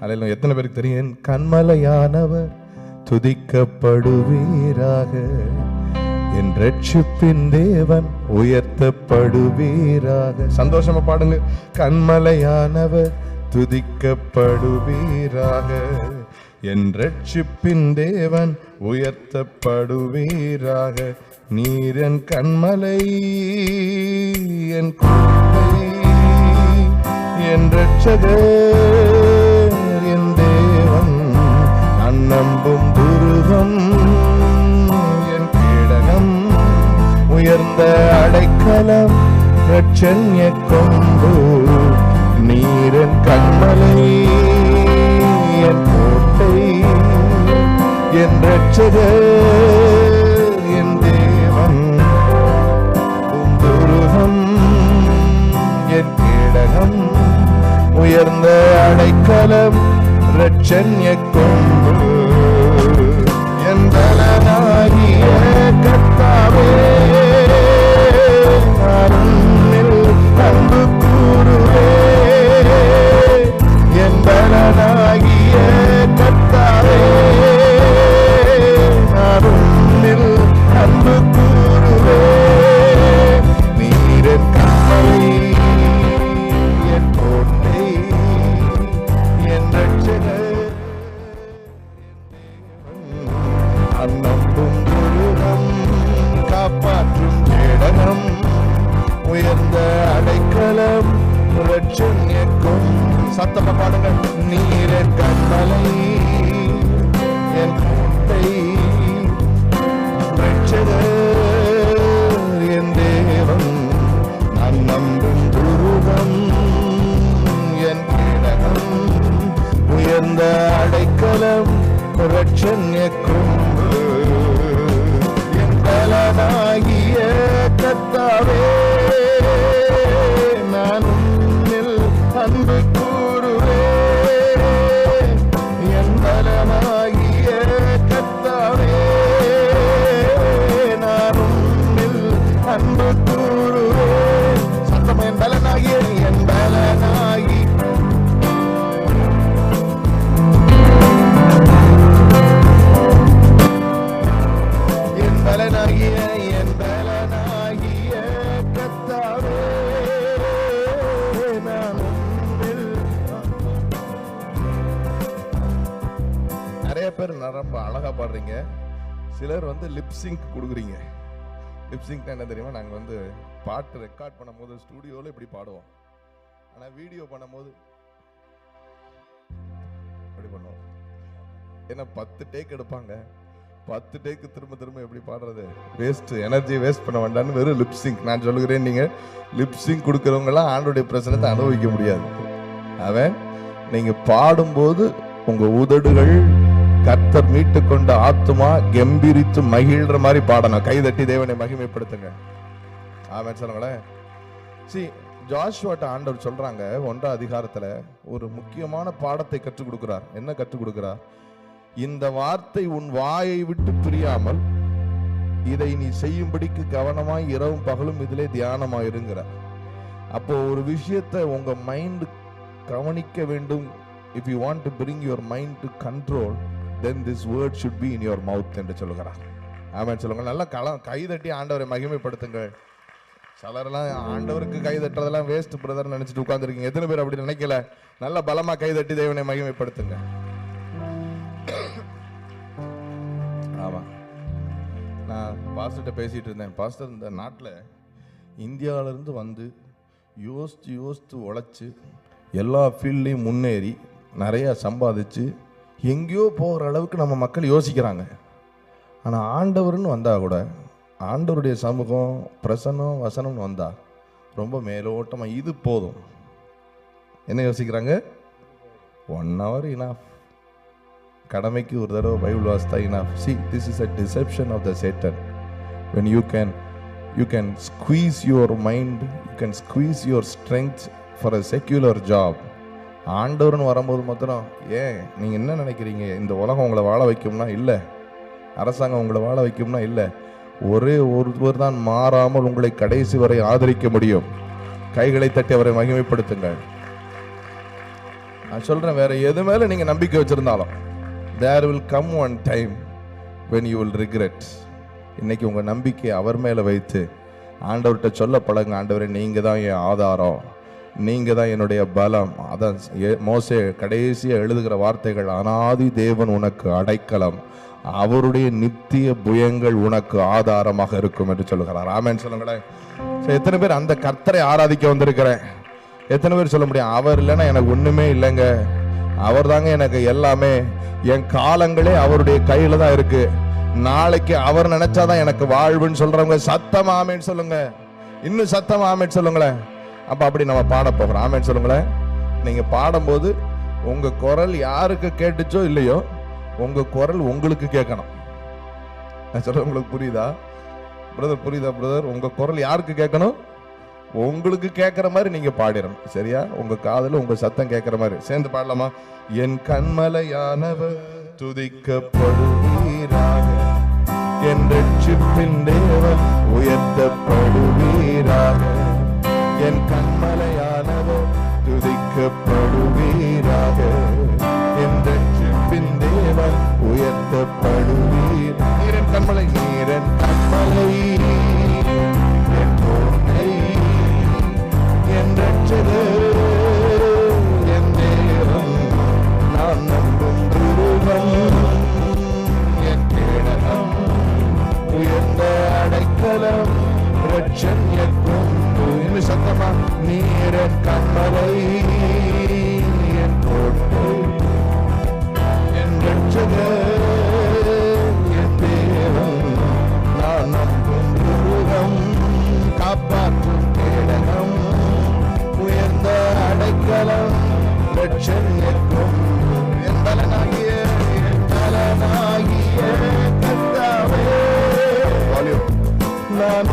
அல்லேலூயா. எத்தனை பேருக்கு தெரியும்? கன்மலையானவர் துதிக்கப்படுவீராக, என் ரட்சிப்பின் தேவன் உயர்த்தப்படுவீராக. சந்தோஷமா பாடுங்க. கன்மலையானவர் துதிக்கப்படுவீராக, என் ரட்சிப்பின் தேவன் உயர்த்தப்படுவீராக. நீர் என் கன்மலை, என் கோட்டை, என் ரட்சகர், என் தேவன், நான் நம்பும் துருகம், என் கேடகம், உயர்ந்த அடைக்கலம், ரட்சண்ய கொம்பு. நீர் என் கன்மலை, என் கோட்டை, என் ரட்சகர், என் தேவன், உம் துருகம், என் கேடகம், உயர்ந்த அடைக்கலம், ரட்சண்ய கொம்பு. என் பலனாகிய கர்த்தாவே, அருளில் அன்பு கூறுவே. என் பலனாகிய கர்த்தாவே, அருளில் அன்பு கூறுவே. நீர் என் கன்மலை, என் கோட்டை, என் ரட்சகர், நம்பும் துருகம், காப்பாற்றும் கேடகம், உயர்ந்த அடைக்கலம், ரட்சண்ய கொம்பு. சத்தமா பாடுங்க. நீர் என் கன்மலை, என் கோட்டை, ரட்சகர், என் தேவன், நான் நம்பும் துருகம், என் கேடகம், உயர்ந்த அடைக்கலம், ரட்சண்ய கொம்பு. என் பலனாகிய கர்த்தாவே, நான் உம்மில் அன்பு கூறுவே. என் பலனாகிய கர்த்தாவே, நான் உம்மில் அன்பு கூறுவே. சத்தம். என் பலனாகிய, என் பலனாகி என் பலனாகிய, என் பலனாகிய கர்த்தாவே, நான் உம்மில். நிறைய பேர் ரொம்ப அழகா பாடுறீங்க. சிலர் லிப்சிங்க் கொடுக்குறீங்க. லிப்சிங்க் என்ன தெரியுமா? நாங்கள் பாட்டு ரெக்கார்ட் பண்ணும்போது ஸ்டூடியோவில் இப்படி பாடுவோம். ஆனால் வீடியோ பண்ணும்போது அப்படி பண்ணுவோம். ஏன்னா 10 டேக் எடுப்பாங்க. 10 டேக்கு திரும்ப திரும்ப எப்படி பாடுறது? வேஸ்ட், எனர்ஜி வேஸ்ட் பண்ண வேண்டாம்னு வெறும் லிப்சிங்க். நான் சொல்லுகிறேன், நீங்கள் லிப்சிங்க் கொடுக்குறவங்களாம் ஆண்டோடைய பிரசனத்தை அனுபவிக்க முடியாது. அவன் நீங்கள் பாடும்போது உங்கள் உதடுகள் கர்த்தர் மீட்டு கொண்ட ஆத்துமா கம்பீரித்து மகிழ்ற மாதிரி பாடணும். கைதட்டி தேவனை மகிமைப்படுத்துங்க. ஆமென் சொல்லுங்களேன். ஜோஷுவாட்ட ஆண்டவர் சொல்றாங்க 1ஆம் அதிகாரத்துல ஒரு முக்கியமான பாடத்தை கற்றுக் கொடுக்கிறார். என்ன கற்றுக் கொடுக்கிறார்? இந்த வார்த்தை உன் வாயை விட்டு பிரியாமல் இதை நீ செய்யும்படிக்கு கவனமாய் இரவும் பகலும் இதிலே தியானமாயிருங்கிறார். அப்போ ஒரு விஷயத்தை உங்க மைண்ட் கவனிக்க வேண்டும். If you want to bring your mind to control, then this word should be in your mouth என்று சொல்லுகிறார். ஆமென் சொல்லுங்க. நல்லா கைதட்டி ஆண்டவரை மகிமைப்படுத்துங்கள். சிலரெல்லாம் ஆண்டவருக்கு கை தட்டுறதெல்லாம் வேஸ்ட் பிரதர் நினைச்சிட்டு உட்கார்ந்துருக்கீங்க. எத்தனை பேர் அப்படி நினைக்கல? நல்ல பலமா கை தட்டி தேவனை மகிமைப்படுத்துங்க. ஆமா, நான் பாஸ்டர்கிட்ட பேசிட்டு இருந்தேன். பாஸ்டர், இந்த நாட்டில் இந்தியாவிலேருந்து யோசித்து உழைச்சி எல்லா ஃபீல்ட்லையும் முன்னேறி நிறைய சம்பாதிச்சு எங்கேயோ போகிற அளவுக்கு நம்ம மக்கள் யோசிக்கிறாங்க. ஆனால் ஆண்டவர்னு வந்தால் கூட, ஆண்டவருடைய சமூகம் பிரசன்னம் வசனம்னு வந்தால் ரொம்ப மேலோட்டமாக இது போதும். என்ன யோசிக்கிறாங்க? 1 hour இனாஃப், கடமைக்கு ஒரு தடவை பைபிள் வாசித்தா enough. See, this is a deception of the Satan. When you can squeeze your mind, you can squeeze your strength for a secular job. ஆண்டவர்னு வரும்போது மாத்திரம் நீங்கள் என்ன நினைக்கிறீங்க? இந்த உலகம் உங்களை வாழ வைக்கும்னா இல்லை, அரசாங்கம் உங்களை வாழ வைக்கும்னா இல்லை. ஒரே ஒருவர் தான் மாறாமல் உங்களை கடைசி வரை ஆதரிக்க முடியும். கைகளை தட்டி அவரை மகிமைப்படுத்துங்கள். நான் சொல்றேன், வேற எது மேல நீங்க நம்பிக்கை வச்சிருந்தாலும் there will come one time when you will regret. இன்னைக்கு உங்க நம்பிக்கை அவர் மேல வைத்து ஆண்டவர்கிட்ட சொல்ல பழங்க. ஆண்டவரே, நீங்க தான் என் ஆதாரம், நீங்க தான் என்னுடைய பலம். அதான் மோசே கடைசியா எழுதுகிற வார்த்தைகள், அனாதி தேவன் உனக்கு அடைக்கலம், அவருடைய நித்திய புயங்கள் உனக்கு ஆதாரமாக இருக்கும் என்று சொல்லுகிறார். ஆமென் சொல்லுங்களேன். எத்தனை பேர் அந்த கர்த்தரை ஆராதிக்க வந்திருக்கிறேன்? எத்தனை பேர் சொல்ல முடியும், அவர் இல்லைன்னா எனக்கு ஒண்ணுமே இல்லைங்க, அவர் தாங்க எனக்கு எல்லாமே, என் காலங்களே அவருடைய கையில தான் இருக்கு, நாளைக்கு அவர் நினைச்சாதான் எனக்கு வாழ்வுன்னு சொல்றவங்க சத்தம் ஆமேன்னு சொல்லுங்க. இன்னும் சத்தம் ஆமேன்னு சொல்லுங்களேன். அப்ப அப்படி நம்ம பாட போகிறோம். ஆமேன்னு சொல்லுங்களேன். நீங்க பாடும்போது உங்க குரல் யாருக்கு கேட்டுச்சோ இல்லையோ, உங்க குரல் உங்களுக்கு கேட்கணும். நான் சொல்ற உங்களுக்கு புரியுதா பிரதர்? புரியுதா பிரதர்? உங்க குரல் யாருக்கு கேட்கணும்? உங்களுக்கு கேட்கிற மாதிரி நீங்க பாடிடணும். சரியா? உங்க காதுல உங்க சத்தம் கேட்கிற மாதிரி சேர்ந்து பாடலாமா? என் கண்மலையானவர் துதிக்கப்படுவீராக, என் ரட்சிப்பின் தேவன் உயர்த்தப்படுவீராக, என் கண்மலையானவர் துதிக்கப்படுவீராக, என் ரட்சிப்பின் தேவன் உயர்த்தப்படுவீர். நீரன் கண்மலை, நீரன் கண்மலை, என் கோட்டை, என் ரட்சகர், என் தேவன், நான் நம்பும் துருவம், என் கேடகம், உயர்ந்த அடைக்கலம், ரட்சண்யக்கும் சத்தமா. நீரன் கண்மலை, என் கோட்டை, என் ரட்சகர், என் தேவன், நான் நம்பும் துருவம், காப்பாற்றும் கேடகம், உயர்ந்த அடைக்கலம், ரட்சண்யக்கும் என் பலனாகிய கர்த்தாவே, நான்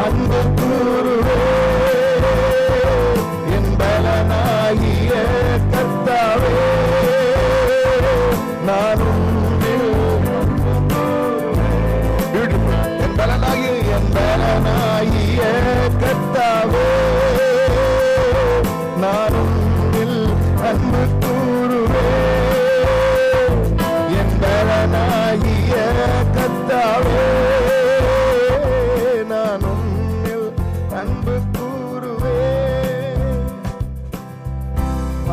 அன்பு கூறுவேன், என் பலனாகிய கர்த்தாவே, நான் என் பலனாகிய கர்த்தாவே, நான் அன்பு கூறுவேன், என் பலனாகிய கர்த்தாவே,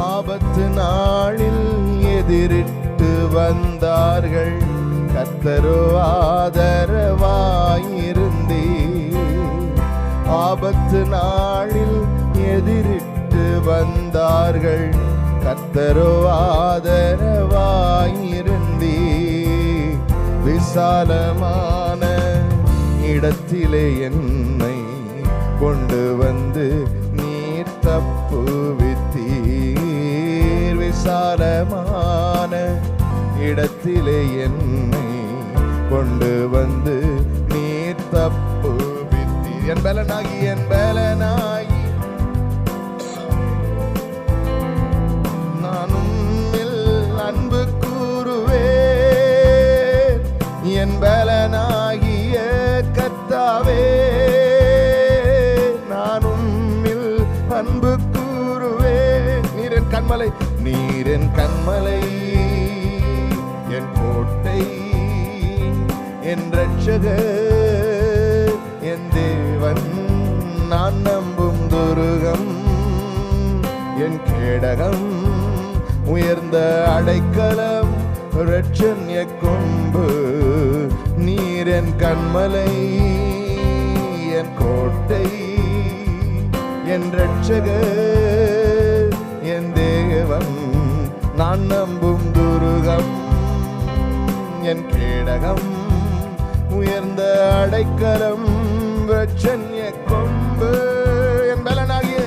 ஆபத்து நாளில் எதிரிட்டு வந்தார்கள், கர்த்தரோ ஆதரவாயிருந்தீர். ஆபத்து நாளில் எதிரிட்டு வந்தார்கள், கர்த்தரோ ஆதரவாயிருந்தீர். விசாலமான இடத்திலே என்னை கொண்டு வந்து நீர் தப்புவித்தீர். விசாலமான இடத்திலே என்னை கொண்டு வந்து நீர் தப்புவித்தீர். என் பலனாகி, என் பலனாகி, நான் உம்மில் அன்பு கூறுவேன், என் பலனாகிய கர்த்தாவே, நான் உம்மில் அன்பு கூறுவேன். நீரன் கண்மலை, நீரன் கண்மலை, என் கோட்டை, என் ரட்சகர், என் தேவன், நான் நம்பும் துருகம், என் கேடகம், உயர்ந்த அடைக்கலம், ரட்சண்ய கொம்பு. நீரன் கண்மலை, என் கோட்டை, என் ரட்சகர், என் தேவன், நான் நம்பும் துருகம், என் கேடகம், உயர்ந்த அடைக்கலம், ரட்சண்ய கொம்பு. என் பலனாகிய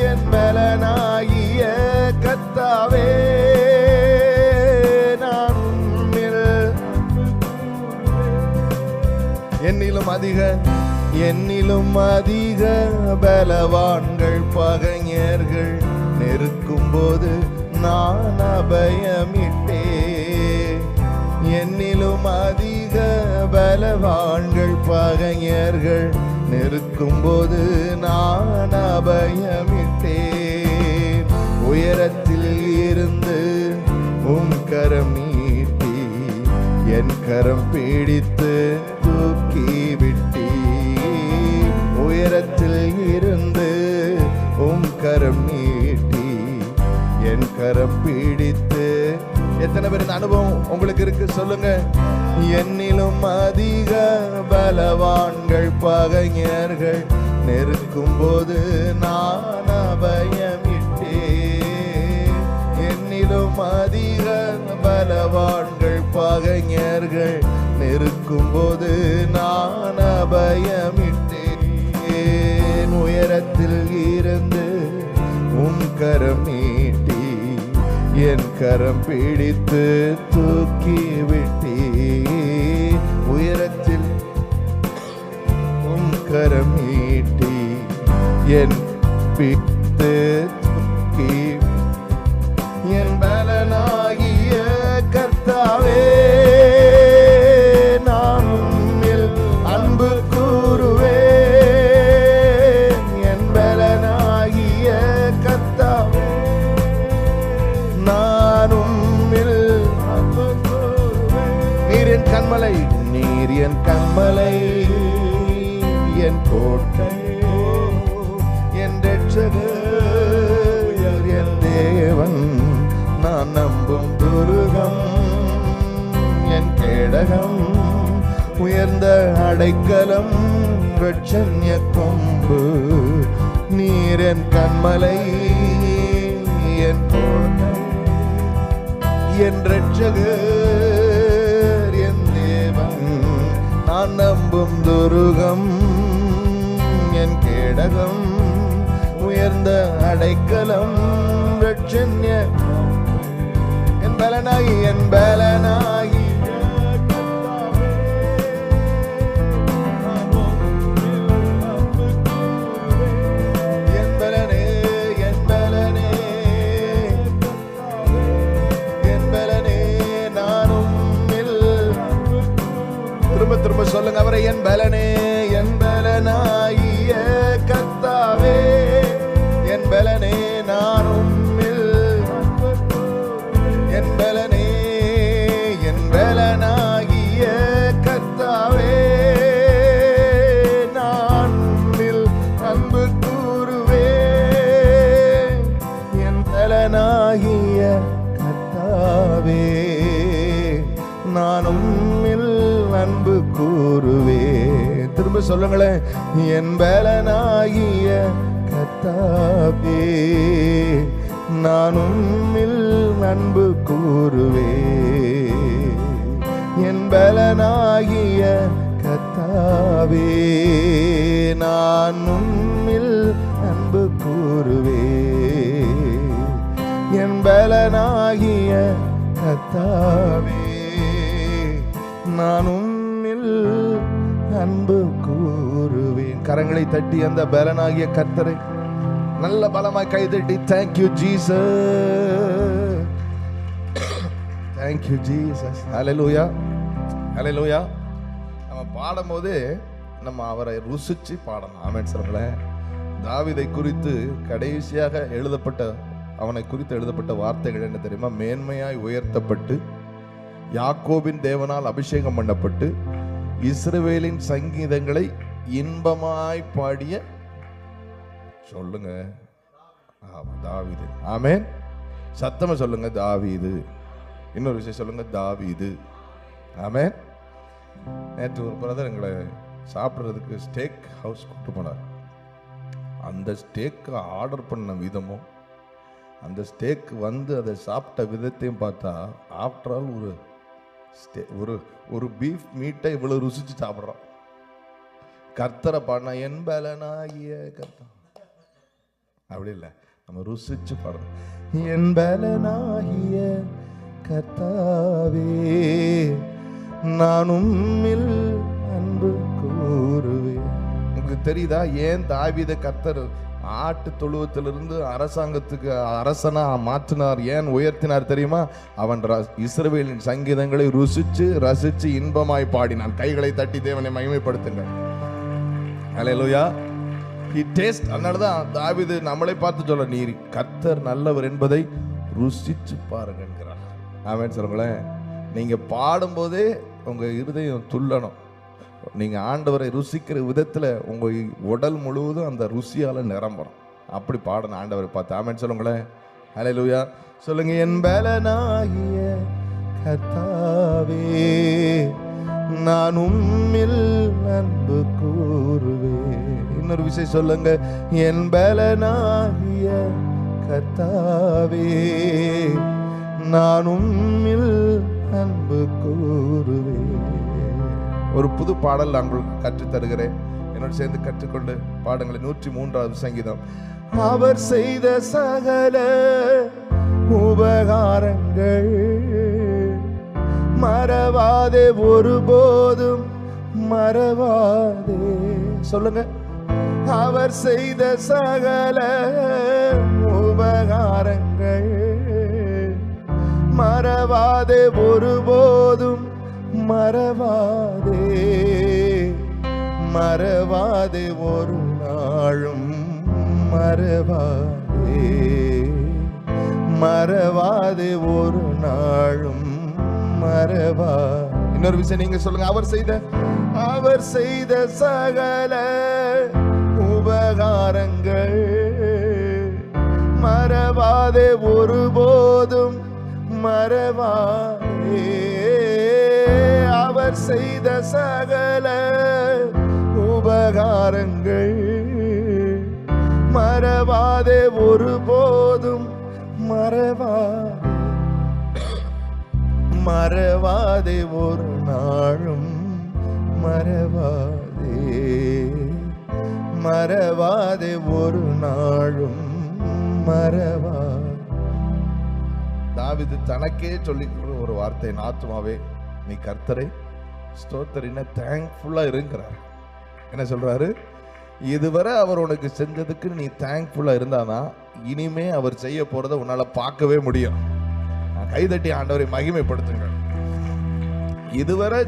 என் பலனாகிய கர்த்தாவே, நான் என்னிலும் அதிக பலவான்கள் பகைஞர்கள் நெருக்கும் போது நான் அபயமிட்டே. என்னிலும் அதிக பலவான்கள் பகைஞர்கள் நெருக்கும் போது நான் அபயமிட்டேன். உயரத்தில் இருந்து உம் கரம் நீட்டி என் கரம் பிடித்து தூக்கி விட்டி. உயரத்தில் இருந்து உம் கரம் நீட்டி என் கரம் பிடித்து. எத்தனை பேர் இந்த அனுபவம் உங்களுக்கு இருக்கு சொல்லுங்க. என்னிலும் அதிக பலவான்கள் பகைஞர்கள் நெருக்கும் போது நான் அபயமிட்டேன். என்னிலும் அதிக பலவான்கள் பகைஞர்கள் நெருக்கும் போது நான் அபயமிட்டேன். உயரத்தில் இருந்து உம் கரம் நீட்டி என் கரம் பிடித்து தூக்கி விட்டி. உயரத்தில் உம் கரம் நீட்டி என் பிடித்து தூக்கி. என் பலனாகிய கர்த்தாவே நான் உம்மில் அன்பு கூறுவேன். என் பலனாகிய கர்த்தாவே நான் உம்மில் அன்பு கூறுவேன். நீர் என் கண்மலை, நீர் என் கண்மலை, என் கோட்டை, என் ரட்சகர், என் தேவன், நான் நம்பும் துருகம், என் கேடகம், உயர்ந்த அடைக்கலம், ரட்சண்ய கொம்பு. நீர் என் கண்மலை, என் கோட்டை, என் ரட்சகர், என் தேவன், நான் நம்பும் துருகம், என் கேடகம், உயர்ந்த அடைக்கலம், ரட்சண்ய. என் பலனாகி என் பலனாகி என் பலனே, என் பலனே, என் பலனே, நானும் திரும்ப திரும்ப சொல்லுங்க அவரை. என் பலனே, என் பலனாகிய கர்த்தாவே, என் பலனே, நானும் என் பலனே, என் பலனாகிய கர்த்தாவே, நான் உம்மில் அன்பு கூறுவேன். என் பலனாகிய கர்த்தாவே, நான் உம்மில் அன்பு கூறுவேன். திரும்ப சொல்லுங்களேன். என் பலனாகிய கர்த்தாவே, நான் உம்மில் அன்பு கூறுவேன். என் பலனாகிய கர்த்தாவே, நான் உம்மில் அன்பு கூறுவேன். என் பலனாகிய கர்த்தாவே, நான் உம்மில் அன்பு கூறுவேன். கரங்களை தட்டி அந்த பலனாகிய கர்த்தரை நல்ல பலமாய் கைதட்டி தேங்க்யூ ஜீசஸ், தேங்க்யூ ஜீசஸ். ஹல்லேலூயா, ஹல்லேலூயா. நம்ம பாடும்போது நம்ம அவரை ருசிச்சு பாடணும். ஆமென் சொல்லுங்களேன். தாவீதை குறித்து கடைசியாக எழுதப்பட்ட, அவனை குறித்து எழுதப்பட்ட வார்த்தைகள் என்ன தெரியுமா? மேன்மையாய் உயர்த்தப்பட்டு, யாக்கோபின் தேவனால் அபிஷேகம் பண்ணப்பட்டு, இஸ்ரவேலின் சங்கீதங்களை இன்பமாய் பாடிய. சொல்லுங்க தாவீது. ஆமென். சத்தமா சொல்லுங்க தாவீது. இன்னொரு விஷயம் சொல்லுங்க தாவீது. ஆமென். நேற்று ஒரு பிரதர் எங்களை சாப்பிட்றதுக்கு ஸ்டேக் ஹவுஸ் கூப்பிட்டு போனார். அந்த ஸ்டேக்கு ஆர்டர் பண்ண விதமும் அந்த ஸ்டேக் வந்து அதை சாப்பிட்ட விதத்தையும் பார்த்தா, ஆஃப்டர் ஆல் ஒரு பீஃப் மீட்டை இவ்வளவு ருசிச்சு சாப்பிட்றோம். கர்த்தரை பாடினா என் பலனாகிய கர்த்தர், அப்படி இல்லை, நம்ம ருசிச்சு பாடுறோம். என் பலனாகிய கர்த்தாவே, நான் உம்மில் அன்பு கூறுவேன். உங்களுக்கு தெரியுதா ஏன் தாவீதை கர்த்தர் ஆட்டு தொழுவத்திலிருந்து அரசாங்கத்துக்கு அரசனா மாற்றினார். ஏன் உயர்த்தினார் தெரியுமா? அவன் இஸ்ரவேலின் சங்கீதங்களை ருசிச்சு ரசிச்சு இன்பமாய் பாடினான். கைகளை தட்டி தேவனை மகிமைப்படுத்துங்க. ஹல்லேலூயா. He taste. அதனாலதான் தாவீது நம்மளை பார்த்து சொல்ல, நீர் கர்த்தர் நல்லவர் என்பதை ருசிச்சு பாருங்க என்கிறார். ஆமென் சொல்லுங்களேன். நீங்க பாடும்போதே உங்க இருதயம் துள்ளணும். நீங்க ஆண்டவரை ருசிக்கிற விதத்துல உங்க உடல் முழுவதும் அந்த ருசியால நிரம்பணும். அப்படி பாடணும் ஆண்டவரை பார்த்து. ஆமென் சொல்லுங்களேன். ஹல்லேலூயா. சொல்லுங்க. என் பலனாகிய கர்த்தாவே, நான் உம்மில் அன்பு கூறுவேன். இன்னொரு விஷயம் சொல்லுங்க. என் பலனாகிய கர்த்தாவே, நான் உம்மில் அன்பு கூறுவேன். ஒரு புது பாடல் நான் உங்களுக்கு கற்றுத் தருகிறேன். என்னோட சேர்ந்து கற்றுக்கொண்டு பாடங்களை. 103வது சங்கீதம். அவர் செய்த சகல உபகாரங்கள் மறவாதே, ஒருபோதும் மறவாதே. சொல்லுங்க. அவர் செய்த சகல உபகாரங்கள் மறவாதே, ஒருபோதும் மறவாதே, மறவாதே, ஒரு நாளும் மறவாதே, மறவாதே, ஒரு நாளும் மறவா. இன்னொரு விஷயம் நீங்க சொல்லுங்க. அவர் செய்த சகல உபகாரங்கள் மறவாதே, ஒருபோதும் மறவாதே. அவர் செய்த சகல உபகாரங்கள் மறவாதே, ஒருபோதும் மறவாதே, மறவாதே, ஒரு நாளும் மறவாதே, மறவாதே, ஒரு நாளும் மறவாதே. தாவீது தனக்கே சொல்லிக்கிற ஒரு வார்த்தை, ஆத்துமாவே நீ கர்த்தரை ஸ்தோத்திரின, தேங்க்ஃபுல்லா இருக்கிறார். என்ன சொல்றாரு? இதுவரை அவர் உனக்கு செஞ்சதுக்கு நீ தேங்க்ஃபுல்லா இருந்தாதான் இனிமே அவர் செய்ய போறதை உன்னால பார்க்கவே முடியும். கைதட்டி ஆண்டவரை மகிமைப்படுத்துங்க. இதுவரை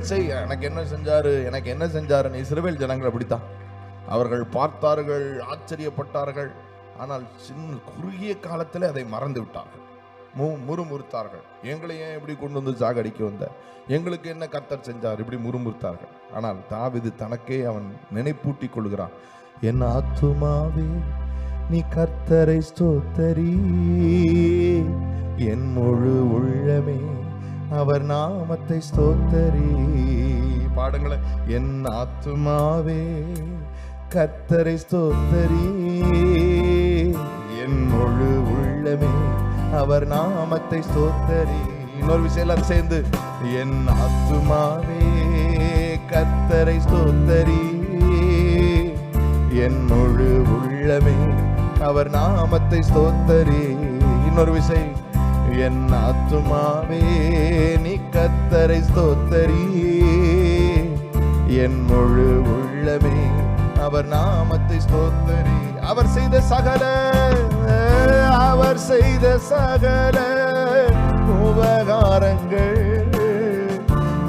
எனக்கு என்ன செஞ்சாரு, எனக்கு என்ன செஞ்சாருன்னு இஸ்ரவேல் ஜனங்கள் அப்படித்தான். அவர்கள் பார்த்தார்கள், ஆச்சரியப்பட்டார்கள். ஆனால் சின்ன குறுகிய காலத்தில் அதை மறந்து விட்டார்கள், முறுமுறுத்தார்கள். எங்களை ஏன் இப்படி கொண்டு வந்து சாகடிக்க வந்த, எங்களுக்கு என்ன கர்த்தர் செஞ்சார், இப்படி முறுமுறுத்தார்கள். ஆனால் தாவீது தனக்கே அவன் நினைப்பூட்டி கொள்கிறான். என் ஆத்துமாவே நீ கர்த்தரை ஸ்தோத்தரி, என் முழு உள்ளமே அவர் நாமத்தை ஸ்தோத்தரி. பாடுங்களேன். என் ஆத்துமாவே கர்த்தரை ஸ்தோத்தரி, என் முழு உள்ளமே அவர் நாமத்தை ஸ்தோத்தரி. இன்னொரு விஷயம் எல்லாம் சேர்ந்து. என் ஆத்துமாவே கர்த்தரை ஸ்தோத்தரி, என் முழு உள்ளமே அவர் நாமத்தை ஸ்தோத்தரி. இன்னொரு விஷயம். என் ஆத்துமாவே நீ கர்த்தரை ஸ்தோத்தரி, என் முழு உள்ளமே அவர் நாமத்தை ஸ்தோத்தரி. அவர் செய்த சகல உபகாரங்கள்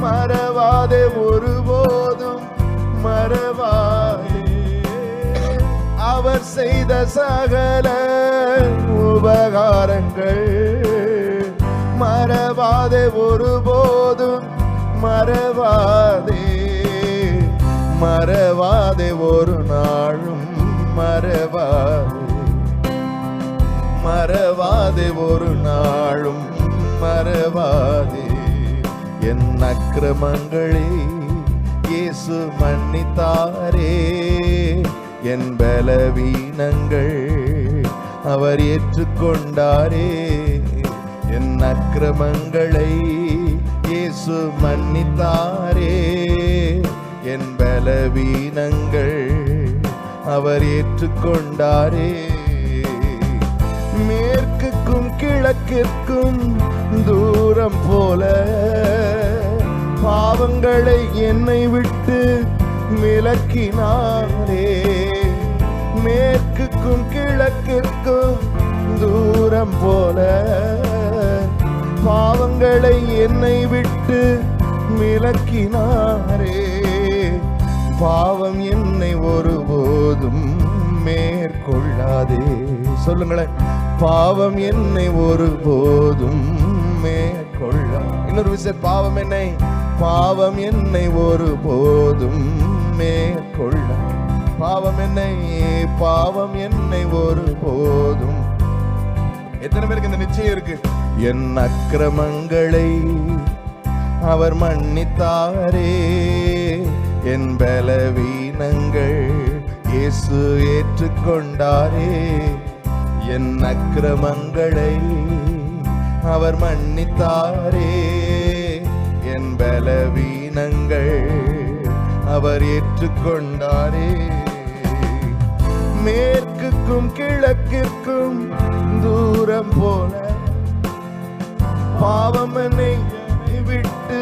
மறவாதே, ஒருபோதும் மறவாதே. அவர் செய்த சகல உபகாரங்கள் மறவாதே, ஒருபோதும் மறவாதே, மறவாதே, ஒரு நாளும் மறவாதே, மறவாதே, ஒரு நாளும் மறவாதே. என் அக்கிரமங்களே இயேசு மன்னித்தாரே, என் பலவீனங்கள் அவர் ஏற்றுக்கொண்டாரே. என் அக்கிரமங்களை இயேசு மன்னித்தாரே, என் பலவீனங்கள் அவர் ஏற்றுக்கொண்டாரே. மேற்குக்கும் கிழக்கிற்கும் தூரம் போல பாவங்களை என்னை விட்டு விலக்கினாரே. மேற்குக்கும் கிழக்கிற்கும் தூரம் போல பாவங்களை என்னை விட்டு விலக்கினாரே. பாவம் என்னை ஒருபோதும் மேற்கொள்ளாதே. சொல்லுங்களேன், பாவம் என்னை ஒருபோதும் மேற்கொள்ளா. இன்னொரு விஷயம், பாவம் என்னை ஒருபோதும் மேற்கொள்ளா. பாவம் என்னை ஒருபோதும். எத்தனை பேருக்கு இந்த நிச்சயம் இருக்கு? என் அக்கிரமங்களை அவர் மன்னித்தாரே, என் பலவீனங்கள் இயேசு ஏற்றுக்கொண்டாரே. என் அக்கிரமங்களை அவர் மன்னித்தாரே, என் பலவீனங்கள் அவர் ஏற்றுக்கொண்டாரே. மேற்குக்கும் கிழக்கிற்கும் தூரம் போல பாவம் என்னை விட்டு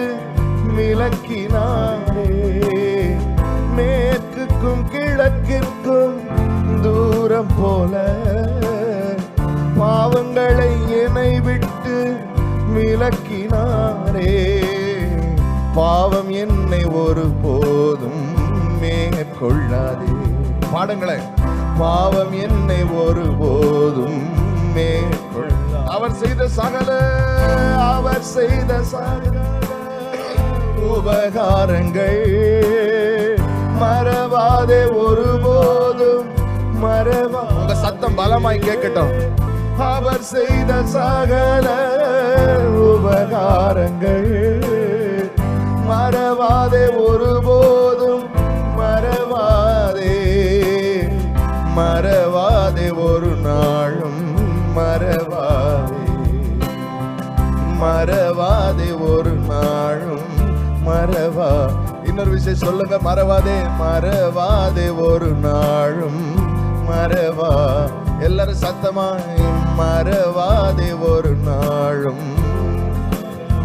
விலக்கினாரே. மேற்குக்கும் கிழக்கிற்கும் தூரம் போல பாவங்களை என்னை விட்டு விலக்கினாரே. பாவம் என்னை ஒருபோதும் மேற்கொள்ளாதே. பாடுங்களே, பாவம் என்னை ஒருபோதும் மேற்கொள்ள. அவர் செய்த சகல உபகாரங்கள் மறவாதே ஒருபோதும் மறவா. உங்க சத்தம் பலமாய் கேட்கட்டும். அவர் செய்த சகல உபகாரங்கள் மறவாதே ஒருபோதும் மறவாதே. மறவாதே ஒரு நாளும் மறவாதே. மறவாதே ஒரு நாளும் மறவா. இன்னொரு விஷயம் சொல்லுங்க, மறவாதே ஒரு நாளும் மறவா. எல்லாரும் சத்தமாய் மறவாதே ஒரு நாளும்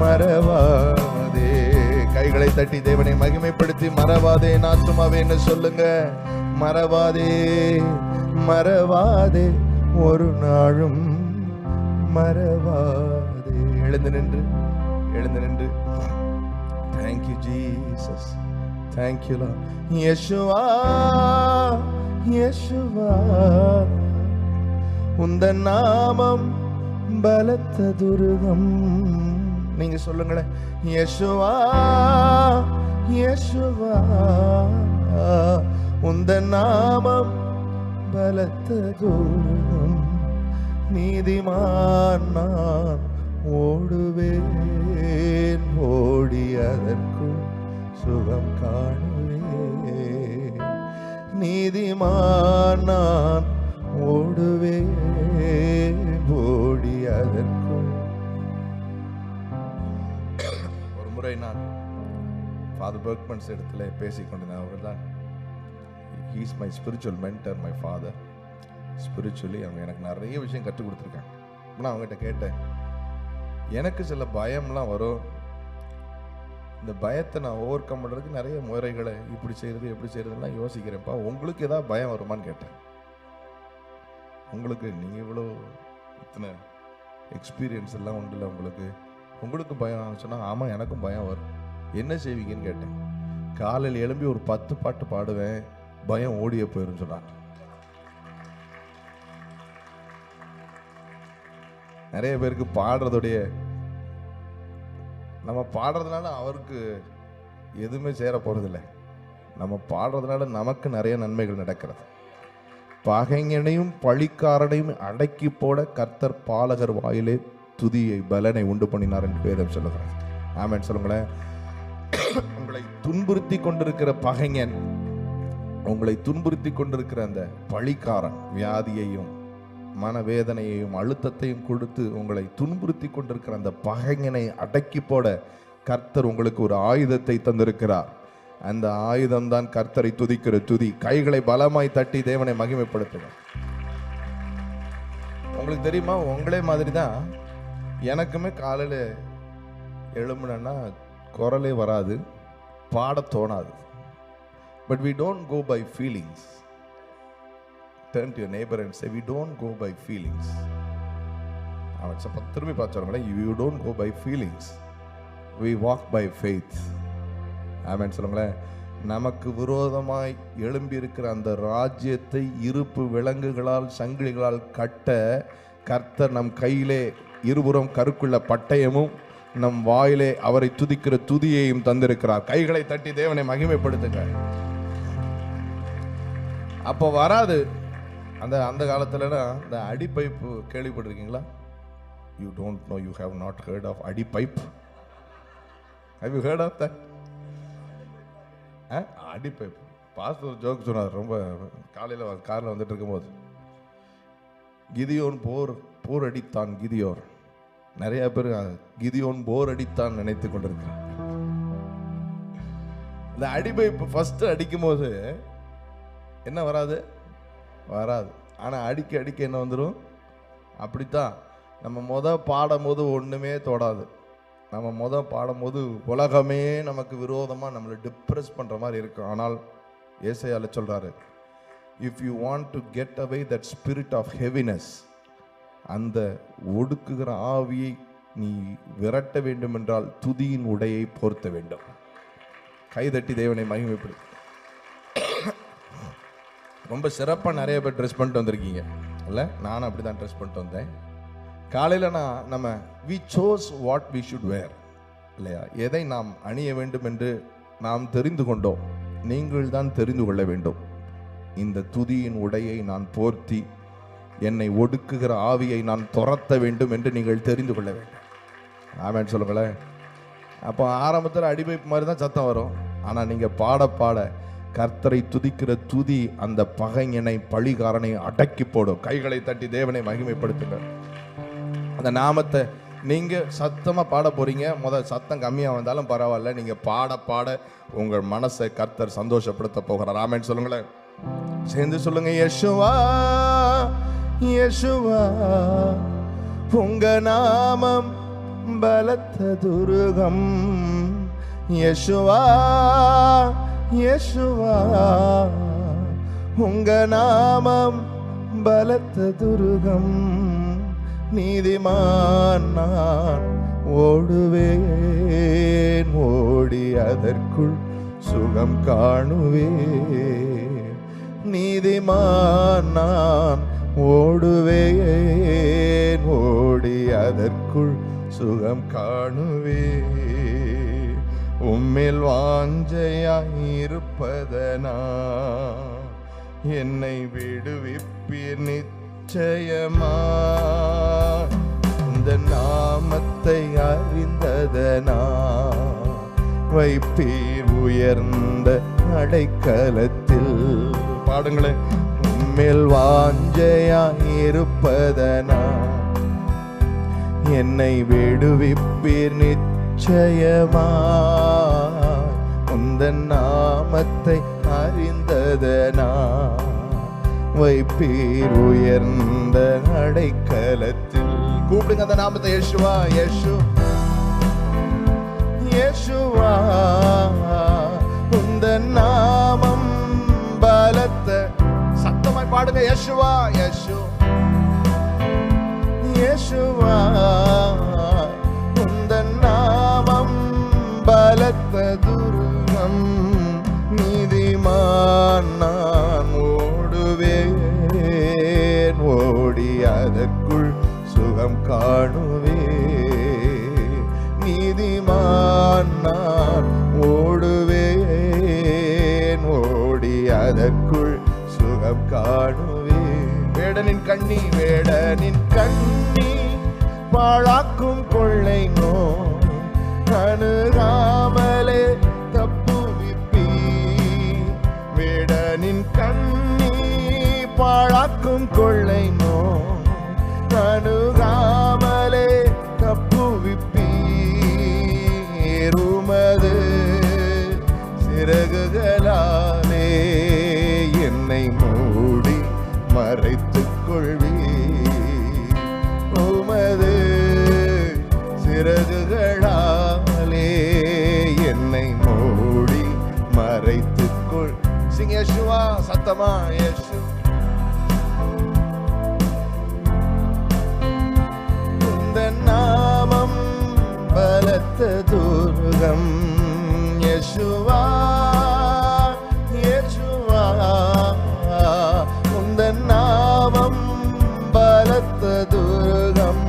மறவாதே. கைகளை தட்டி தேவனை மகிமைப்படுத்தி மறவாதே நாத்துமாவேன்னு சொல்லுங்க. மறவாதே ஒரு நாளும் மறவாதே. எழுந்து நின்று Thank you Jesus, thank you Lord. Yeshua உந்தன் நாமம் பலத்த துருகம். நீங்க சொல்லுங்களேன், Yeshua உந்தன் நாமம் பலத்த துருகம். நீதிமான் நான் ஓடுவேன், ஓடி அதற்குள் சுகம் காணுவேன். நீதிமான் நான் ஓடுவேன், ஓடி அதற்குள். ஒரு முறை நான் ஃபாதர் பெர்க்மன்ஸ் இடத்துல பேசிக்கொண்டேன். அவர் தான் he is my spiritual mentor, my father. Spiritually அவங்க எனக்கு நிறைய விஷயம் கற்றுக் கொடுத்துருக்காங்க. நான் அவங்ககிட்ட கேட்டேன், எனக்கு சில பயம்லாம் வரும், இந்த பயத்தை நான் ஓவர் கம் பண்ணுறதுக்கு நிறைய முறைகளை இப்படி செய்கிறது எப்படி செய்கிறதுலாம் யோசிக்கிறேன்ப்பா, உங்களுக்கு ஏதாவது பயம் வருமானு கேட்டேன். உங்களுக்கு நீங்கள் இவ்வளோ இத்தனை எக்ஸ்பீரியன்ஸ் எல்லாம் உண்டுல, உங்களுக்கு பயம் சொன்னால் ஆமாம் எனக்கும் பயம் வரும், என்ன செய்வீங்கன்னு கேட்டேன். காலையில் எழும்பி ஒரு 10 பாட்டு பாடுவேன், பயம் ஓடிய போயிரும் சொன்னாங்க. நிறைய பேருக்கு பாடுறதுடைய, நம்ம பாடுறதுனால அவருக்கு எதுவுமே சேர போறதில்லை, நம்ம பாடுறதுனால நமக்கு நிறைய நன்மைகள் நடக்கிறது. பகைஞனையும் பழிக்காரனையும் அடக்கி போட கர்த்தர் பாலகர் வாயிலே துதியை பலனை உண்டு பண்ணினார் என்று வேதம் சொல்லுகிறார். ஆமென் சொல்லுங்களேன். உங்களை துன்புறுத்தி கொண்டிருக்கிற பகைஞன், உங்களை துன்புறுத்தி கொண்டிருக்கிற அந்த பழிக்காரன் வியாதியையும் மனவேதனையையும் அழுத்தத்தையும் கொடுத்து உங்களை துன்புறுத்தி கொண்டிருக்கிற அந்த பகைஞனை அடக்கி போட கர்த்தர் உங்களுக்கு ஒரு ஆயுதத்தை தந்திருக்கிறார். அந்த ஆயுதம் தான் கர்த்தரை துதிக்கிற துதி. கைகளை பலமாய் தட்டி தேவனை மகிமைப்படுத்துங்க. உங்களுக்கு தெரியுமா, உங்களே மாதிரி தான் எனக்குமே காலையில் எழும்புனா குரலே வராது, பாட தோணாது. But we don't go by feelings. turn to your neighbor and say, we don't go by feelings. அவன் திரும்பி பார்த்து, you don't go by feelings, we walk by faith. ஆமென் சொல்லுங்களேன். நமக்கு விரோதமாய் எழும்பி இருக்கிற அந்த ராஜ்யத்தை இருப்பு விலங்குகளால் சங்கிலிகளால் கட்ட கர்த்தர் நம் கையிலே இருபுறம் கருக்குள்ள பட்டயமும் நம் வாயிலே அவரை துதிக்கிற துதியையும் தந்திருக்கிறார். கைகளை தட்டி தேவனை மகிமைப்படுத்துங்க. அப்போ வராது. அந்த காலத்துலனா இந்த அடி பைப்பு கேள்விப்பட்டிருக்கீங்களா? You don't know, you have not heard of அடி pipe. Have you heard of that? அடி பைப். பாஸ்டர் ஜோக் சொன்னார். ரொம்ப காலையில் காரில் வந்துட்டு இருக்கும்போது, கிதியோன் போர் அடித்தான். கிதியோர் நிறைய பேர் கிதியோன் போர் அடித்தான் நினைத்து கொண்டிருக்கிறார். இந்த அடிபைப்பு ஃபர்ஸ்ட் அடிக்கும் போது என்ன வராது? ஆனா அடிக்க அடிக்க என்ன வந்துடும்? அப்படித்தான் நம்ம பாடும்போது ஒண்ணுமே தொடாது. நம்ம பாடும்போது உலகமே நமக்கு விரோதமா நம்மளை டிப்ரெஸ் பண்ற மாதிரி இருக்கும். ஆனால் ஏசாயால சொல்றாரு, if you want to get away that spirit of heaviness, அந்த ஒடுக்குகிற ஆவியை நீ விரட்ட வேண்டும் என்றால் துதியின் உடையை போர்த்த வேண்டும். கைதட்டி தேவனை மகிமைப்படு. ரொம்ப சிறப்பாக நிறைய பேர் ட்ரெஸ் பண்ணிட்டு வந்திருக்கீங்க இல்லை? நானும் அப்படி தான் ட்ரெஸ் பண்ணிட்டு வந்தேன். காலையில் நம்ம we chose what we should wear இல்லையா? எதை நாம் அணிய வேண்டும் என்று நாம் தெரிந்து கொண்டோம். நீங்கள் தான் தெரிந்து கொள்ள வேண்டும். இந்த துதியின் உடையை நான் போர்த்தி என்னை ஒடுக்குகிற ஆவியை நான் துரத்த வேண்டும் என்று நீங்கள் தெரிந்து கொள்ள வேண்டும். ஆமென் சொல்லுங்களேன். அப்போ ஆரம்பத்தில் அடிபைப்பு மாதிரி தான் சத்தம் வரும். ஆனால் நீங்கள் பாட பாட கர்த்தரை துதிக்கிற துதி அந்த பகைஞனை பழிகாரனை அடக்கி போடும். கைகளை தட்டி தேவனை மகிமைப்படுத்துங்க. அந்த நாமத்தை நீங்க சத்தமா பாட போறீங்க. முதல் சத்தம் கம்மியா வந்தாலும் பரவாயில்ல, நீங்க பாட பாட உங்கள் மனசை கர்த்தர் சந்தோஷப்படுத்த போகிறார். ஆமென் சொல்லுங்களேன். சேர்ந்து சொல்லுங்க. யேசுவா யேசுவா உங்க நாமம் பலத்த துருகம். யேசுவா யேசுவா உங்க நாமம் பலத்த துருகம். நீதிமான் நான் ஓடுவேன், ஓடி அதற்குள் சுகம் காணுவேன். நீதிமான் நான் ஓடுவேன், ஓடி அதற்குள் சுகம் காணுவேன். உம்மில் வாஞ்சையாயிருப்பதனா என்னை விடுவிப்பீர் நிச்சயமா. இந்த நாமத்தை அறிந்ததனா வைப்பீர் உயர்ந்த அடைக்கலத்தில். பாடுங்களேன். உம்மில் வாஞ்சையாயிருப்பதனா என்னை விடுவிப்பீர் நிச்சயமா. உந்தன் நாமத்தை அறிந்ததனா வைப்பீர் உயர்ந்த அடைக்கலத்தில். கூப்பிடுங்க அந்த நாமத்தை. யேசுவா யேசு யேசுவா உந்தன் நாமம் பலத்த. சத்தமாய் பாடுங்க. யேசுவா யேசு யேசுவா உந்தன் நாமம் பலத்த துருகம். நீதிமான் நான் ஓடுவேன், ஓடி அதற்குள் சுகம் காணுவேன். நீதிமான் நான் ஓடுவேன், ஓடி அதற்குள் சுகம் காணுவேன். வேடனின் கண்ணி பாழாக்கும் கொள்ளை நோய் அணுகாமலே தப்புவிப்பீ. வேடனின் கண்ணி பாழாக்கும் கொள்ளை நோய் அணுகாமலே தப்புவிப்பீர். உமது சிறகுகளாலே என்னை மூடி மறைத்துக் கொள்வீர். உமது சிறகுகளாலே என்னை மூடி மறைத்துக் கொள். சிங் யேசுவா. சத்தமா யேசு உந்தன் நாமம் பலத்த துர்கம். யேசுவா யேசுவா உந்தன் நாமம் பலத்த துர்கம்.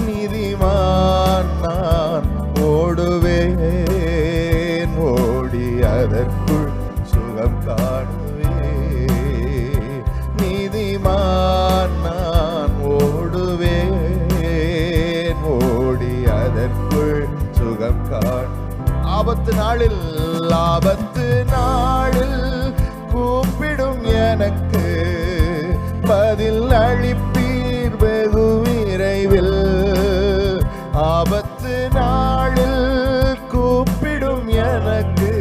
நீதிமான் நான் ஓடுவேன், ஓடி அதற்குள் சுகம் காணுவேன். நீதிமான் நான் ஓடுவேன், ஓடி அதற்குள் சுகம் காண். ஆபத்து நாளில் கூப்பிடும் எனக்கு பதில் அளிப்பீர் வெகு விரைவில். ஆபத்து நாளில் கூப்பிடும் எனக்கு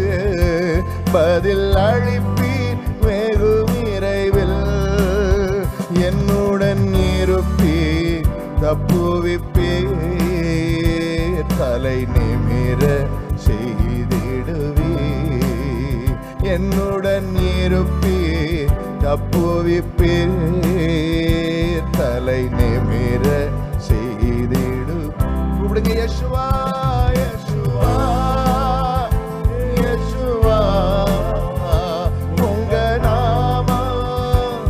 பதில் அளிப்பீர் வெகு விரைவில். என்னுடன் இருப்பீர், தப்புவிப்பீர், தலை நிமிர செய்திடுவீர். என்னுடன் இருப்பீர், தப்புவிப்பீர், தலை நிமிர செய்திடு. கூப்பிடுங்க யேசுவா யேசுவா யேசுவா உங்க நாமம்.